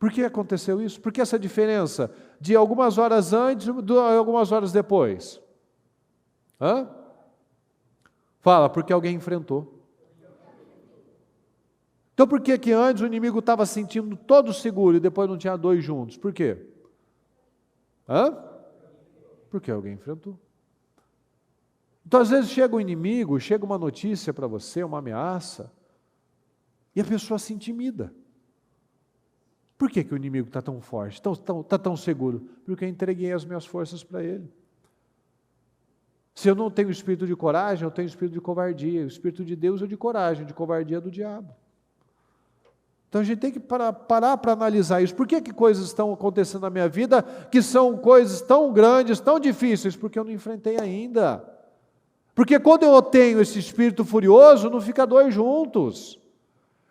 Por que aconteceu isso? Por que essa diferença de algumas horas antes e algumas horas depois? Fala, porque alguém enfrentou. Então por que antes o inimigo estava sentindo todo seguro e depois não tinha dois juntos? Por quê? Porque alguém enfrentou. Então às vezes chega um inimigo, chega uma notícia para você, uma ameaça, e a pessoa se intimida. Por que o inimigo está tão forte, está tão seguro? Porque eu entreguei as minhas forças para ele. Se eu não tenho espírito de coragem, eu tenho espírito de covardia. O espírito de Deus é de coragem, de covardia é do diabo. Então a gente tem que parar para analisar isso. Por que coisas estão acontecendo na minha vida que são coisas tão grandes, tão difíceis? Porque eu não enfrentei ainda. Porque quando eu tenho esse espírito furioso, não fica dois juntos.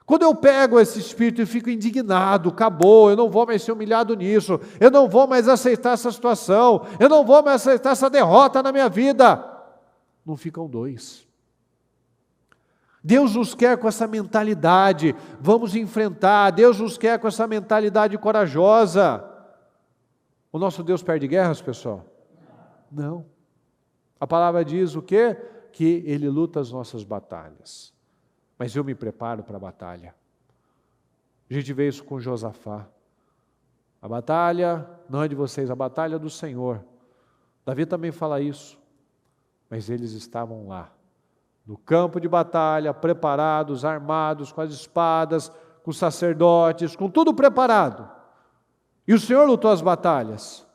Quando eu pego esse espírito e fico indignado, acabou, eu não vou mais ser humilhado nisso, eu não vou mais aceitar essa situação, eu não vou mais aceitar essa derrota na minha vida. Não ficam dois. Deus nos quer com essa mentalidade, vamos enfrentar. Deus nos quer com essa mentalidade corajosa. O nosso Deus perde guerras, pessoal? Não. A palavra diz o quê? Que Ele luta as nossas batalhas. Mas eu me preparo para a batalha. A gente vê isso com Josafá. A batalha não é de vocês, a batalha é do Senhor. Davi também fala isso. Mas eles estavam lá, no campo de batalha, preparados, armados, com as espadas, com os sacerdotes, com tudo preparado. E o Senhor lutou as batalhas.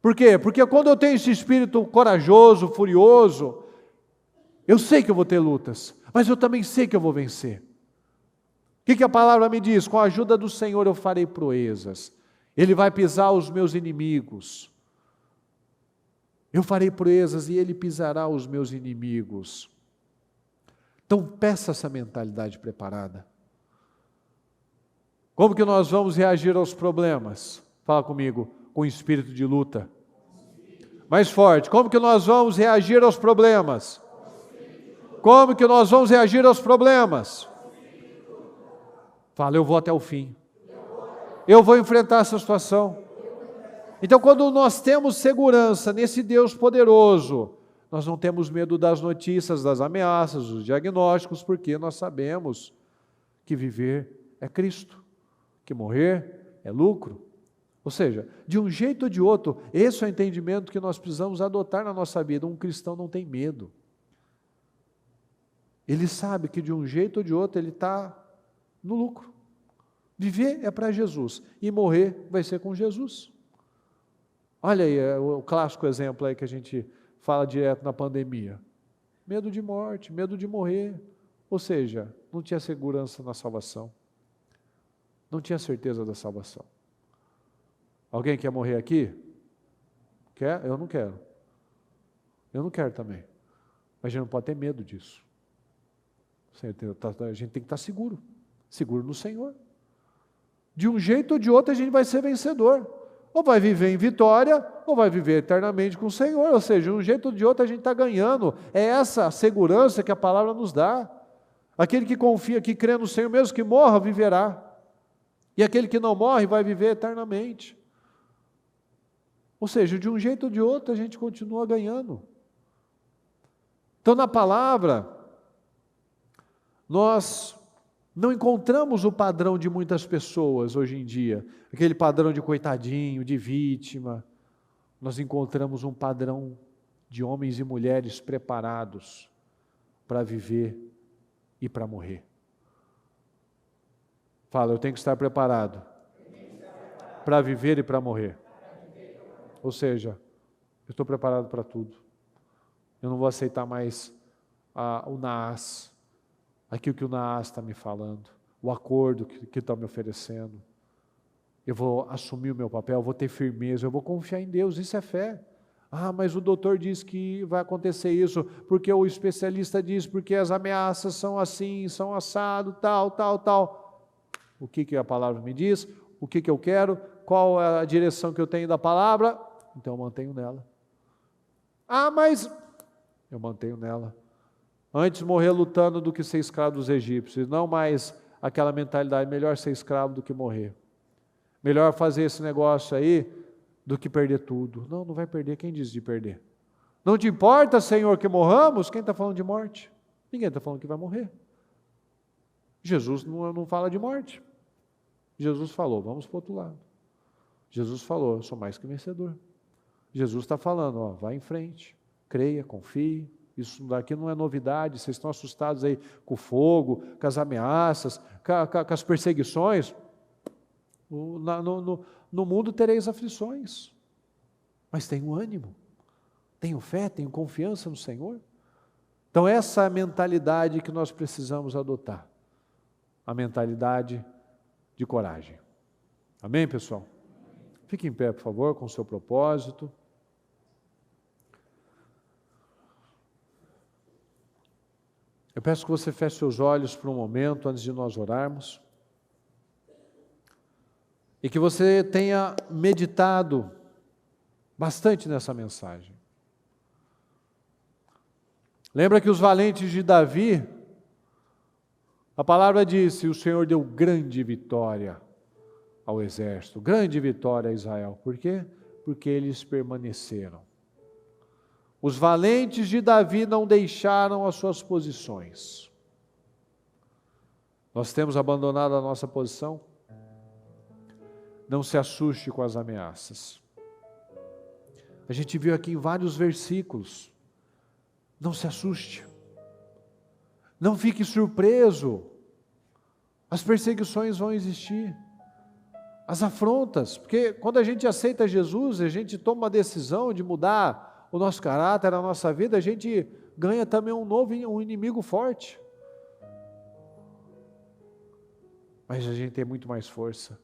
Por quê? Porque quando eu tenho esse espírito corajoso, furioso, eu sei que eu vou ter lutas, mas eu também sei que eu vou vencer. O que a palavra me diz? Com a ajuda do Senhor eu farei proezas. Ele vai pisar os meus inimigos. Eu farei proezas e Ele pisará os meus inimigos. Então peça essa mentalidade preparada. Como que nós vamos reagir aos problemas? Fala comigo, com espírito de luta. Mais forte, como que nós vamos reagir aos problemas? Como que nós vamos reagir aos problemas? Fala, eu vou até o fim. Eu vou enfrentar essa situação. Então, quando nós temos segurança nesse Deus poderoso, nós não temos medo das notícias, das ameaças, dos diagnósticos, porque nós sabemos que viver é Cristo, que morrer é lucro. Ou seja, de um jeito ou de outro, esse é o entendimento que nós precisamos adotar na nossa vida. Um cristão não tem medo. Ele sabe que de um jeito ou de outro ele está no lucro. Viver é para Jesus e morrer vai ser com Jesus. Olha aí o clássico exemplo aí que a gente fala direto na pandemia. Medo de morte, medo de morrer. Ou seja, não tinha segurança na salvação. Não tinha certeza da salvação. Alguém quer morrer aqui? Quer? Eu não quero. Eu não quero também. Mas a gente não pode ter medo disso. A gente tem que estar seguro. Seguro no Senhor. De um jeito ou de outro a gente vai ser vencedor. Ou vai viver em vitória, ou vai viver eternamente com o Senhor. Ou seja, de um jeito ou de outro a gente está ganhando. É essa a segurança que a palavra nos dá. Aquele que confia, que crê no Senhor, mesmo que morra, viverá. E aquele que não morre vai viver eternamente. Ou seja, de um jeito ou de outro a gente continua ganhando. Então na palavra, nós não encontramos o padrão de muitas pessoas hoje em dia, aquele padrão de coitadinho, de vítima. Nós encontramos um padrão de homens e mulheres preparados para viver e para morrer. Fala, eu tenho que estar preparado para viver e para morrer. Ou seja, eu estou preparado para tudo. Eu não vou aceitar mais o NAAS, aquilo que o NAAS está me falando, o acordo que está me oferecendo. Eu vou assumir o meu papel, eu vou ter firmeza, eu vou confiar em Deus, isso é fé. Ah, mas o doutor diz que vai acontecer isso, porque o especialista diz, porque as ameaças são assim, são assado, tal. O que a palavra me diz? O que eu quero? Qual é a direção que eu tenho da palavra? Então eu mantenho nela. Ah, mas eu mantenho nela. Antes morrer lutando do que ser escravo dos egípcios, não mais aquela mentalidade, melhor ser escravo do que morrer. Melhor fazer esse negócio aí do que perder tudo. Não vai perder, quem diz de perder? Não te importa, Senhor, que morramos? Quem está falando de morte? Ninguém está falando que vai morrer. Jesus não fala de morte. Jesus falou, vamos para o outro lado. Jesus falou, eu sou mais que vencedor. Jesus está falando, vai em frente, creia, confie. Isso daqui não é novidade, vocês estão assustados aí com o fogo, com as ameaças, com as perseguições. No mundo tereis aflições, mas tenham ânimo, tenham fé, tenham confiança no Senhor. Então essa é a mentalidade que nós precisamos adotar, a mentalidade de coragem. Amém, pessoal? Fique em pé, por favor, com o seu propósito. Eu peço que você feche seus olhos por um momento antes de nós orarmos. E que você tenha meditado bastante nessa mensagem. Lembra que os valentes de Davi, a palavra disse, o Senhor deu grande vitória ao exército, grande vitória a Israel. Por quê? Porque eles permaneceram. Os valentes de Davi não deixaram as suas posições. Nós temos abandonado a nossa posição? Não se assuste com as ameaças. A gente viu aqui em vários versículos. Não se assuste. Não fique surpreso. As perseguições vão existir. as afrontas, porque quando a gente aceita Jesus, a gente toma uma decisão de mudar o nosso caráter, a nossa vida, a gente ganha também um inimigo forte. Mas a gente tem muito mais força.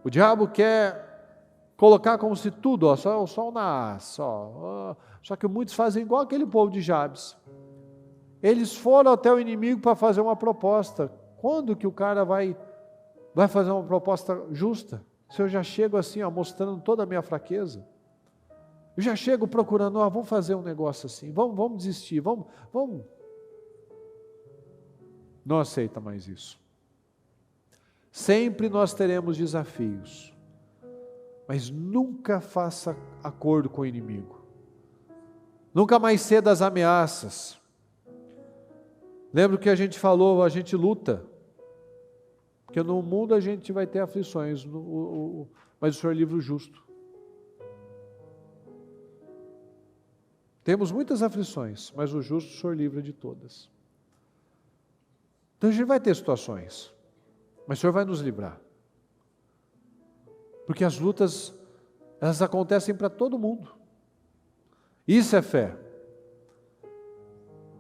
O diabo quer colocar como se tudo, só o sol nasce, só que muitos fazem igual aquele povo de Jabes. Eles foram até o inimigo para fazer uma proposta. Quando que o cara vai fazer uma proposta justa? Se eu já chego assim, mostrando toda a minha fraqueza, eu já chego procurando, vamos fazer um negócio assim, vamos desistir, vamos. Não aceita mais isso. Sempre nós teremos desafios, mas nunca faça acordo com o inimigo. Nunca mais ceda às ameaças. Lembra que a gente falou, a gente luta, porque no mundo a gente vai ter aflições, mas o Senhor livra o justo. Temos muitas aflições, mas o justo o Senhor livra de todas. Então a gente vai ter situações, mas o Senhor vai nos livrar. Porque as lutas, elas acontecem para todo mundo. Isso é fé.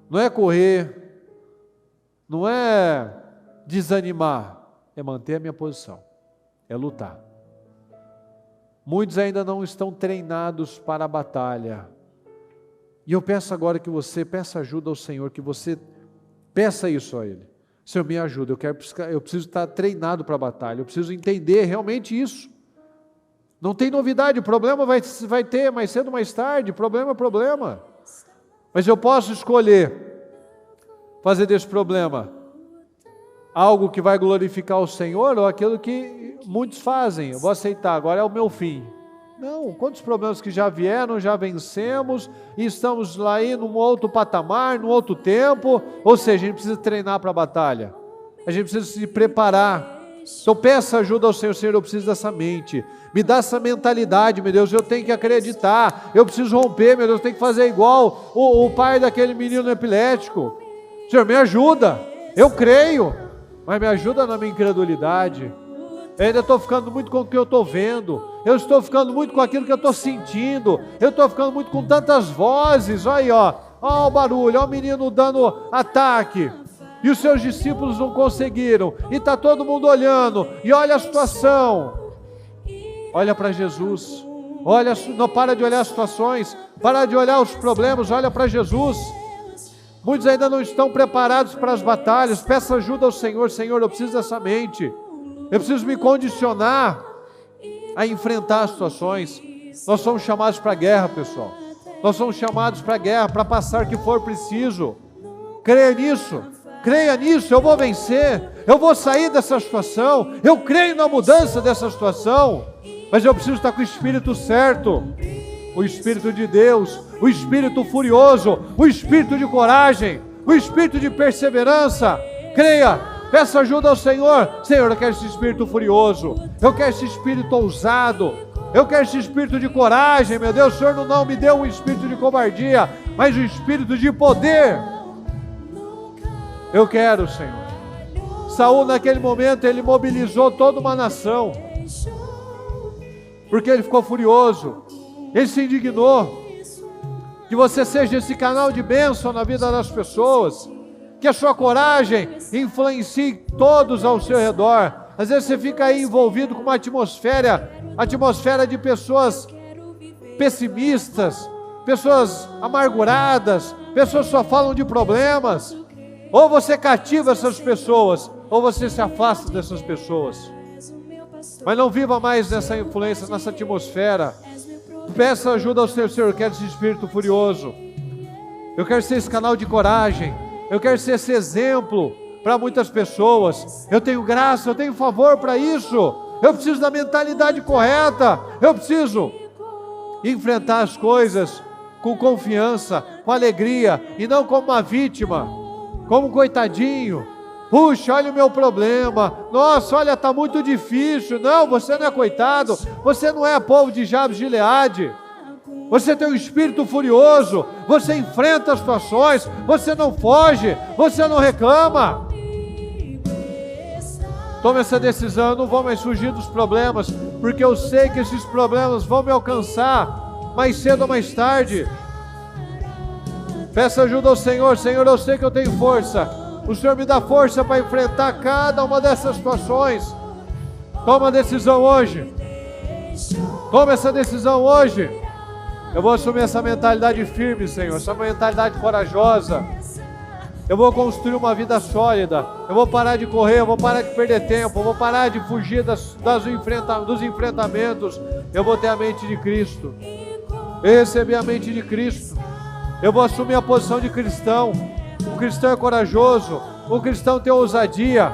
Não é correr, não é desanimar, é manter a minha posição, é lutar. Muitos ainda não estão treinados para a batalha. E eu peço agora que você peça ajuda ao Senhor, que você peça isso a Ele. Senhor, me ajuda, eu preciso estar treinado para a batalha, eu preciso entender realmente isso. Não tem novidade, o problema vai ter mais cedo ou mais tarde, problema é problema. Mas eu posso escolher fazer desse problema algo que vai glorificar o Senhor ou aquilo que muitos fazem, eu vou aceitar, agora é o meu fim. Não, quantos problemas que já vieram, já vencemos, e estamos lá aí num outro patamar, num outro tempo, ou seja, a gente precisa treinar para a batalha, a gente precisa se preparar. Então peça ajuda ao Senhor. Senhor, eu preciso dessa mente, me dá essa mentalidade, meu Deus, eu tenho que acreditar, eu preciso romper, meu Deus, eu tenho que fazer igual o pai daquele menino epilético. Senhor, me ajuda, eu creio, mas me ajuda na minha incredulidade. Eu ainda estou ficando muito com o que eu estou vendo, eu estou ficando muito com aquilo que eu estou sentindo, eu estou ficando muito com tantas vozes. Olha aí, olha o barulho, olha o menino dando ataque, e os seus discípulos não conseguiram, e está todo mundo olhando, e olha a situação. Olha para Jesus, olha, não para de olhar as situações, para de olhar os problemas, olha para Jesus. Muitos ainda não estão preparados para as batalhas. Peça ajuda ao Senhor. Senhor, eu preciso dessa mente, eu preciso me condicionar a enfrentar as situações. Nós somos chamados para a guerra, pessoal. Nós somos chamados para a guerra, para passar o que for preciso. Creia nisso, eu vou vencer, eu vou sair dessa situação, eu creio na mudança dessa situação, mas eu preciso estar com o espírito certo, o Espírito de Deus, o Espírito furioso, o Espírito de coragem, o Espírito de perseverança. Creia, peça ajuda ao Senhor. Senhor, eu quero esse Espírito furioso, eu quero esse Espírito ousado, eu quero esse Espírito de coragem, meu Deus. O Senhor não me deu um Espírito de covardia, mas um Espírito de poder. Eu quero, Senhor. Saul, naquele momento, ele mobilizou toda uma nação, porque ele ficou furioso, ele se indignou. Que você seja esse canal de bênção na vida das pessoas, que a sua coragem influencie todos ao seu redor. Às vezes você fica aí envolvido com uma atmosfera de pessoas pessimistas, pessoas amarguradas, pessoas que só falam de problemas. Ou você cativa essas pessoas, ou você se afasta dessas pessoas. Mas não viva mais nessa influência, nessa atmosfera. Peça ajuda ao Senhor. Senhor, eu quero esse espírito furioso, eu quero ser esse canal de coragem, eu quero ser esse exemplo para muitas pessoas. Eu tenho graça, eu tenho favor para isso. Eu preciso da mentalidade correta, eu preciso enfrentar as coisas com confiança, com alegria, e não como uma vítima, como um coitadinho. Puxa, olha o meu problema, nossa, olha, está muito difícil. Não, você não é coitado, você não é povo de Jabes de Gileade. Você tem um espírito furioso, você enfrenta as situações, você não foge, você não reclama. Tome essa decisão. Eu não vou mais fugir dos problemas, porque eu sei que esses problemas vão me alcançar mais cedo ou mais tarde. Peça ajuda ao Senhor. Senhor, eu sei que eu tenho força. O Senhor me dá força para enfrentar cada uma dessas situações. Toma a decisão hoje. Toma essa decisão hoje. Eu vou assumir essa mentalidade firme, Senhor, essa mentalidade corajosa. Eu vou construir uma vida sólida. Eu vou parar de correr, eu vou parar de perder tempo, eu vou parar de fugir dos enfrentamentos. Eu vou ter a mente de Cristo. Eu recebi a mente de Cristo. Eu vou assumir a posição de cristão. Um cristão é corajoso, um cristão tem ousadia,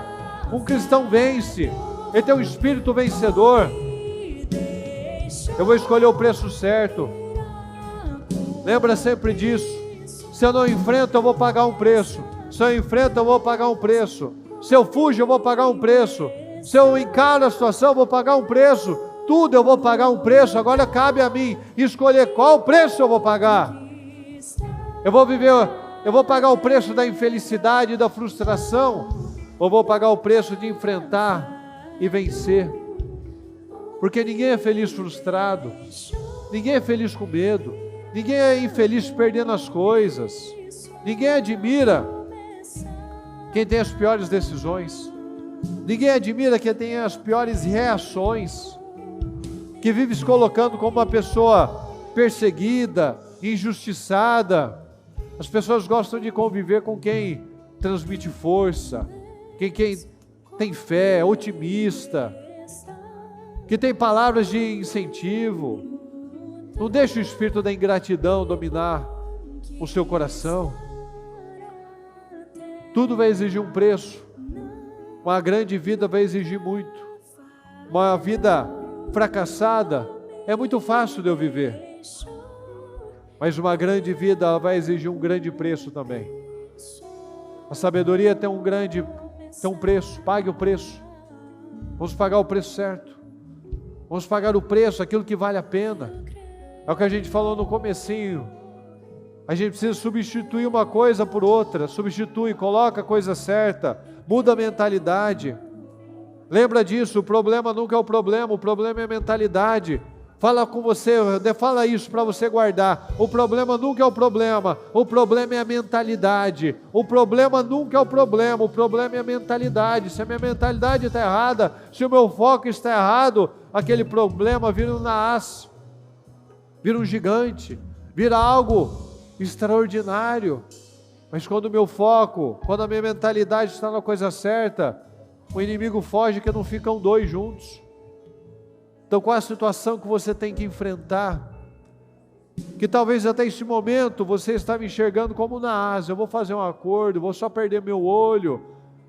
um cristão vence, ele tem um espírito vencedor. Eu vou escolher o preço certo. Lembra sempre disso. Se eu não enfrento, eu vou pagar um preço. Se eu enfrento, eu vou pagar um preço. Se eu fujo, eu vou pagar um preço. Se eu encaro a situação, eu vou pagar um preço. Tudo eu vou pagar um preço. Agora cabe a mim escolher qual preço eu vou pagar. Eu vou pagar o preço da infelicidade e da frustração, ou vou pagar o preço de enfrentar e vencer? Porque ninguém é feliz frustrado, ninguém é feliz com medo, ninguém é infeliz perdendo as coisas, ninguém admira quem tem as piores decisões, ninguém admira quem tem as piores reações, que vive se colocando como uma pessoa perseguida, injustiçada. As pessoas gostam de conviver com quem transmite força, quem tem fé, é otimista, que tem palavras de incentivo. Não deixe o espírito da ingratidão dominar o seu coração. Tudo vai exigir um preço. Uma grande vida vai exigir muito. Uma vida fracassada é muito fácil de eu viver. Mas uma grande vida vai exigir um grande preço também. A sabedoria tem um preço. Pague o preço. Vamos pagar o preço certo. Vamos pagar o preço, aquilo que vale a pena. É o que a gente falou no comecinho. A gente precisa substituir uma coisa por outra. Substitui, coloca a coisa certa. Muda a mentalidade. Lembra disso, o problema nunca é o problema é a mentalidade. Fala com você, fala isso para você guardar. O problema nunca é o problema é a mentalidade. O problema nunca é o problema é a mentalidade. Se a minha mentalidade está errada, se o meu foco está errado, aquele problema vira um naás, vira um gigante, vira algo extraordinário. Mas quando o meu foco, quando a minha mentalidade está na coisa certa, o inimigo foge, que não ficam dois juntos. Então, qual é a situação que você tem que enfrentar? Que talvez até esse momento você está me enxergando como naás. Eu vou fazer um acordo, vou só perder meu olho,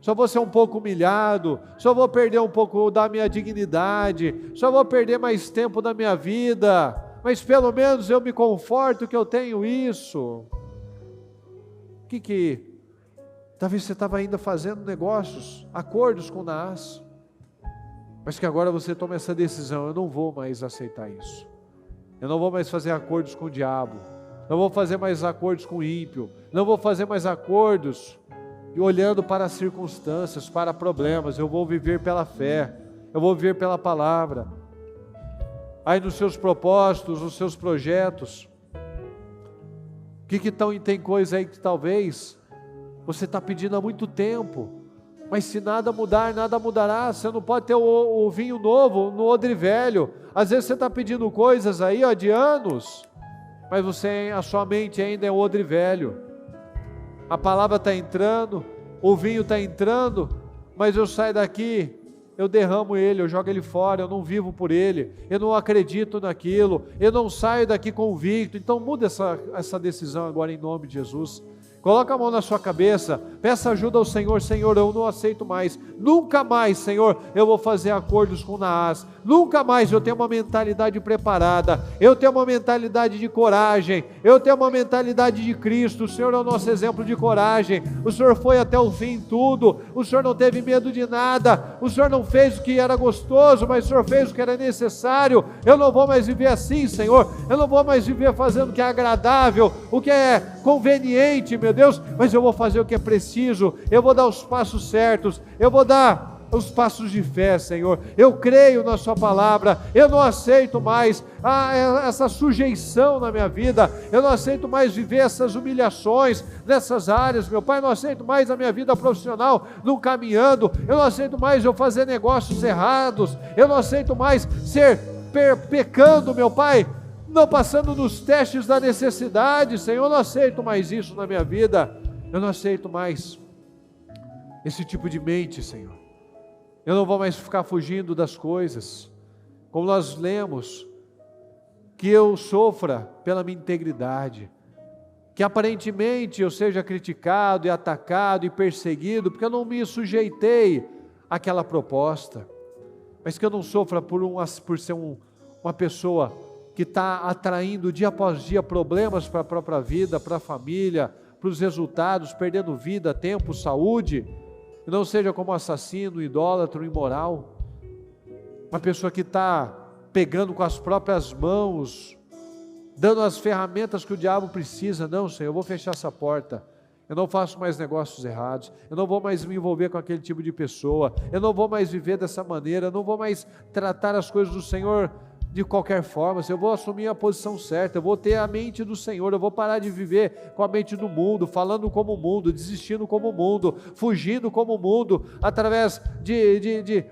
só vou ser um pouco humilhado, só vou perder um pouco da minha dignidade, só vou perder mais tempo da minha vida, mas pelo menos eu me conforto que eu tenho isso. Talvez você estava ainda fazendo negócios, acordos com naás, mas que agora você toma essa decisão: eu não vou mais aceitar isso, eu não vou mais fazer acordos com o diabo, não vou fazer mais acordos com o ímpio, não vou fazer mais acordos olhando para as circunstâncias, para problemas. Eu vou viver pela fé, eu vou viver pela palavra. Aí nos seus propósitos, nos seus projetos, tem coisa aí que talvez você está pedindo há muito tempo, mas se nada mudar, nada mudará. Você não pode ter o vinho novo no odre velho. Às vezes você está pedindo coisas aí de anos, mas a sua mente ainda é o odre velho. A palavra está entrando, o vinho está entrando, mas eu saio daqui, eu derramo ele, eu jogo ele fora, eu não vivo por ele, eu não acredito naquilo, eu não saio daqui convicto. Então muda essa decisão agora em nome de Jesus. Coloca a mão na sua cabeça, peça ajuda ao Senhor. Senhor, eu não aceito mais, nunca mais, Senhor, eu vou fazer acordos com naás, nunca mais. Eu tenho uma mentalidade preparada, eu tenho uma mentalidade de coragem, eu tenho uma mentalidade de Cristo. O Senhor é o nosso exemplo de coragem, o Senhor foi até o fim em tudo, o Senhor não teve medo de nada, o Senhor não fez o que era gostoso, mas o Senhor fez o que era necessário. Eu não vou mais viver assim, Senhor, eu não vou mais viver fazendo o que é agradável, o que é conveniente, meu Deus, mas eu vou fazer o que é preciso, eu vou dar os passos certos, eu vou dar os passos de fé, Senhor. Eu creio na sua palavra, eu não aceito mais essa sujeição na minha vida, eu não aceito mais viver essas humilhações nessas áreas, meu Pai, eu não aceito mais a minha vida profissional não caminhando, eu não aceito mais eu fazer negócios errados, eu não aceito mais ser pecando, meu Pai, não passando nos testes da necessidade, Senhor, eu não aceito mais isso na minha vida, eu não aceito mais esse tipo de mente, Senhor. Eu não vou mais ficar fugindo das coisas, como nós lemos, que eu sofra pela minha integridade, que aparentemente eu seja criticado e atacado e perseguido, porque eu não me sujeitei àquela proposta, mas que eu não sofra por ser uma pessoa que está atraindo dia após dia problemas para a própria vida, para a família, para os resultados, perdendo vida, tempo, saúde, e não seja como assassino, idólatra, imoral, uma pessoa que está pegando com as próprias mãos, dando as ferramentas que o diabo precisa. Não, Senhor, eu vou fechar essa porta, eu não faço mais negócios errados, eu não vou mais me envolver com aquele tipo de pessoa, eu não vou mais viver dessa maneira, eu não vou mais tratar as coisas do Senhor de qualquer forma. Eu vou assumir a posição certa, eu vou ter a mente do Senhor, eu vou parar de viver com a mente do mundo, falando como o mundo, desistindo como o mundo, fugindo como o mundo, através de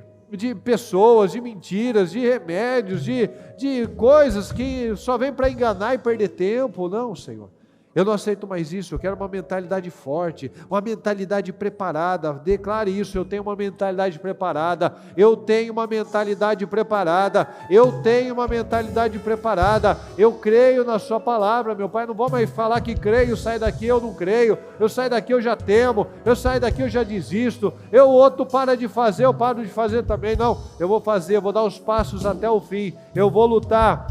pessoas, de mentiras, de remédios, de coisas que só vêm para enganar e perder tempo. Não, Senhor, eu não aceito mais isso, eu quero uma mentalidade forte, uma mentalidade preparada. Declare isso: eu tenho uma mentalidade preparada, eu tenho uma mentalidade preparada, eu tenho uma mentalidade preparada, eu creio na sua palavra, meu Pai. Não vou mais falar que creio, sai daqui eu não creio, eu saio daqui eu já temo, eu saio daqui eu já desisto, o outro para de fazer, eu paro de fazer também. Não, eu vou fazer, eu vou dar os passos até o fim, eu vou lutar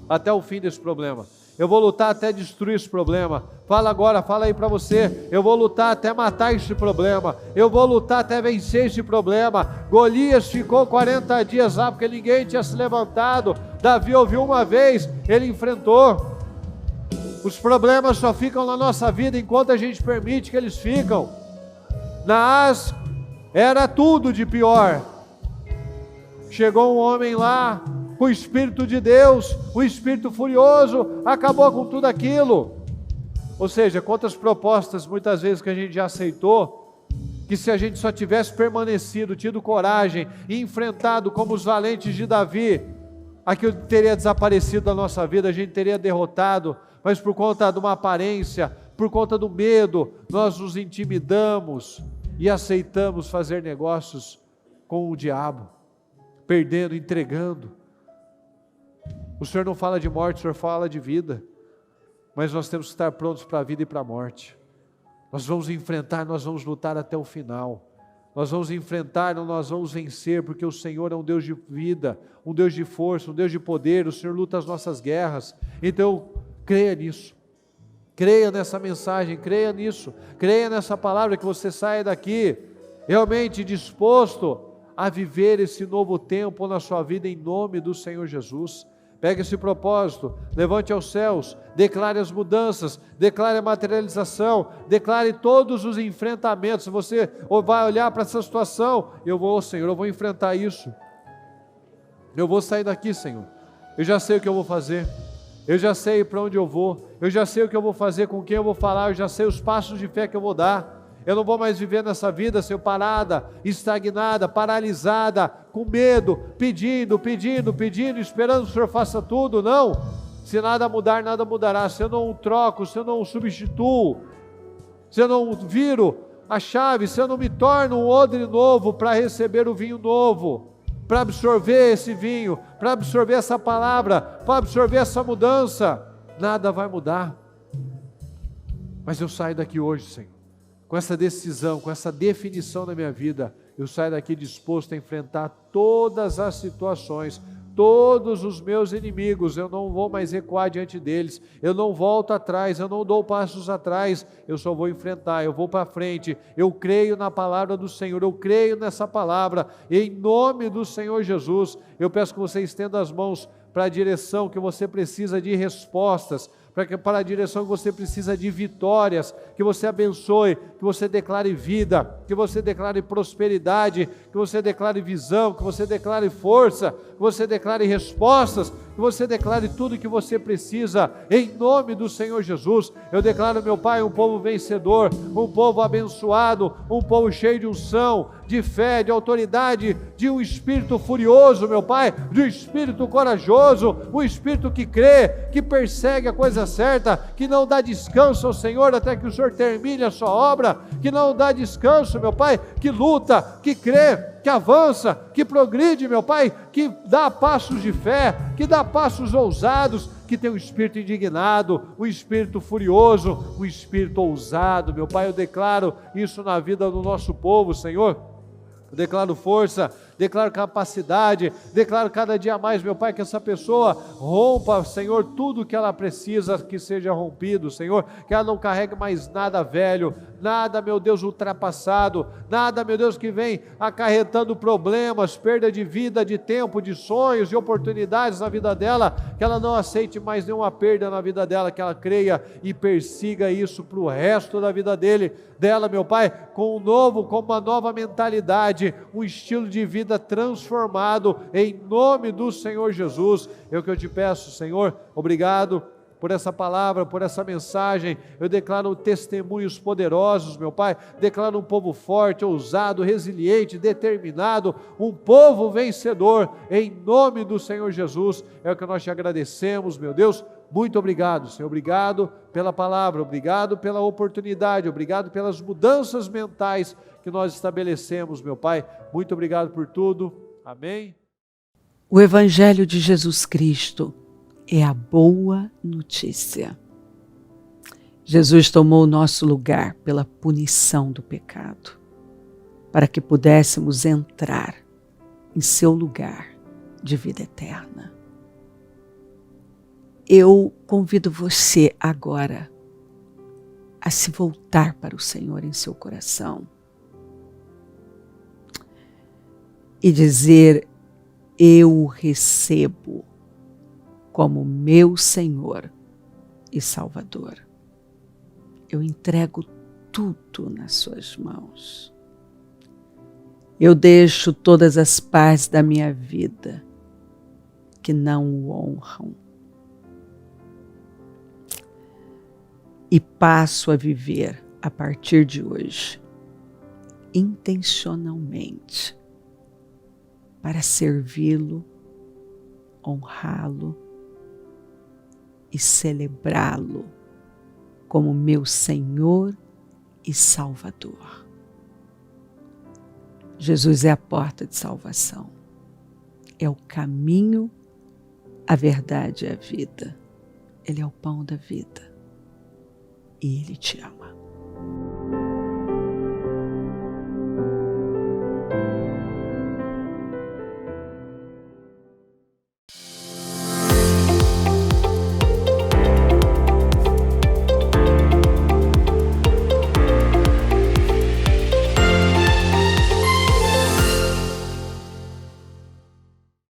até o fim desse problema. Eu vou lutar até destruir esse problema. Fala agora, fala aí para você. Eu vou lutar até matar esse problema. Eu vou lutar até vencer esse problema. Golias ficou 40 dias lá porque ninguém tinha se levantado. Davi ouviu uma vez, ele enfrentou. Os problemas só ficam na nossa vida enquanto a gente permite que eles ficam. Naás era tudo de pior. Chegou um homem lá, o Espírito de Deus, o Espírito furioso, acabou com tudo aquilo. Ou seja, quantas propostas muitas vezes que a gente já aceitou, que se a gente só tivesse permanecido, tido coragem e enfrentado como os valentes de Davi, aquilo teria desaparecido da nossa vida, a gente teria derrotado, mas por conta de uma aparência, por conta do medo, nós nos intimidamos e aceitamos fazer negócios com o diabo, perdendo, entregando. O Senhor não fala de morte, o Senhor fala de vida, mas nós temos que estar prontos para a vida e para a morte. Nós vamos enfrentar, nós vamos lutar até o final, nós vamos enfrentar, nós vamos vencer, porque o Senhor é um Deus de vida, um Deus de força, um Deus de poder. O Senhor luta as nossas guerras. Então creia nisso, creia nessa mensagem, creia nisso, creia nessa palavra, que você saia daqui realmente disposto a viver esse novo tempo na sua vida, em nome do Senhor Jesus. Pegue esse propósito, levante aos céus, declare as mudanças, declare a materialização, declare todos os enfrentamentos. Você vai olhar para essa situação, Senhor, eu vou enfrentar isso, eu vou sair daqui, Senhor, eu já sei o que eu vou fazer, eu já sei para onde eu vou, eu já sei o que eu vou fazer, com quem eu vou falar, eu já sei os passos de fé que eu vou dar. Eu não vou mais viver nessa vida, Senhor, parada, estagnada, paralisada, com medo, pedindo, esperando que o Senhor faça tudo. Não, se nada mudar, nada mudará. Se eu não troco, se eu não substituo, se eu não viro a chave, se eu não me torno um odre novo para receber o vinho novo, para absorver esse vinho, para absorver essa palavra, para absorver essa mudança, nada vai mudar. Mas eu saio daqui hoje, Senhor, com essa decisão, com essa definição na minha vida. Eu saio daqui disposto a enfrentar todas as situações, todos os meus inimigos. Eu não vou mais recuar diante deles, eu não volto atrás, eu não dou passos atrás, eu só vou enfrentar, eu vou para frente. Eu creio na palavra do Senhor, eu creio nessa palavra, em nome do Senhor Jesus. Eu peço que você estenda as mãos para a direção que você precisa de respostas, para a direção que você precisa de vitórias, que você abençoe, que você declare vida, que que você declare prosperidade, que você declare visão, que você declare força, que você declare respostas, que você declare tudo que você precisa, em nome do Senhor Jesus. Eu declaro, meu Pai, um povo vencedor, um povo abençoado, um povo cheio de unção, de fé, de autoridade, de um espírito furioso, meu Pai, de um espírito corajoso, um espírito que crê, que persegue a coisa certa, que não dá descanso ao Senhor até que o Senhor termine a sua obra, que não dá descanso, meu Pai, que luta, que crê, que avança, que progride, meu Pai, que dá passos de fé, que dá passos ousados, que tem um espírito indignado, um espírito furioso, um espírito ousado, meu Pai. Eu declaro isso na vida do nosso povo, Senhor. Eu declaro força, declaro capacidade, declaro cada dia mais, meu Pai, que essa pessoa rompa, Senhor, tudo que ela precisa que seja rompido, Senhor, que ela não carregue mais nada velho, nada, meu Deus, ultrapassado, nada, meu Deus, que vem acarretando problemas, perda de vida, de tempo, de sonhos, de oportunidades na vida dela, que ela não aceite mais nenhuma perda na vida dela, que ela creia e persiga isso para o resto da vida dela, meu Pai, com uma nova mentalidade, um estilo de vida transformado, em nome do Senhor Jesus. É o que eu te peço, Senhor, obrigado por essa palavra, por essa mensagem. Eu declaro testemunhos poderosos, meu Pai, declaro um povo forte, ousado, resiliente, determinado, um povo vencedor, em nome do Senhor Jesus. É o que nós te agradecemos, meu Deus. Muito obrigado, Senhor, obrigado pela palavra, obrigado pela oportunidade, obrigado pelas mudanças mentais que nós estabelecemos, meu Pai. Muito obrigado por tudo. Amém. O Evangelho de Jesus Cristo é a boa notícia. Jesus tomou o nosso lugar pela punição do pecado, para que pudéssemos entrar em seu lugar de vida eterna. Eu convido você agora a se voltar para o Senhor em seu coração e dizer: eu o recebo como meu Senhor e Salvador. Eu entrego tudo nas suas mãos. Eu deixo todas as partes da minha vida que não o honram e passo a viver a partir de hoje intencionalmente para servi-lo, honrá-lo e celebrá-lo como meu Senhor e Salvador. Jesus é a porta de salvação, é o caminho, a verdade e a vida. Ele é o pão da vida e Ele te ama.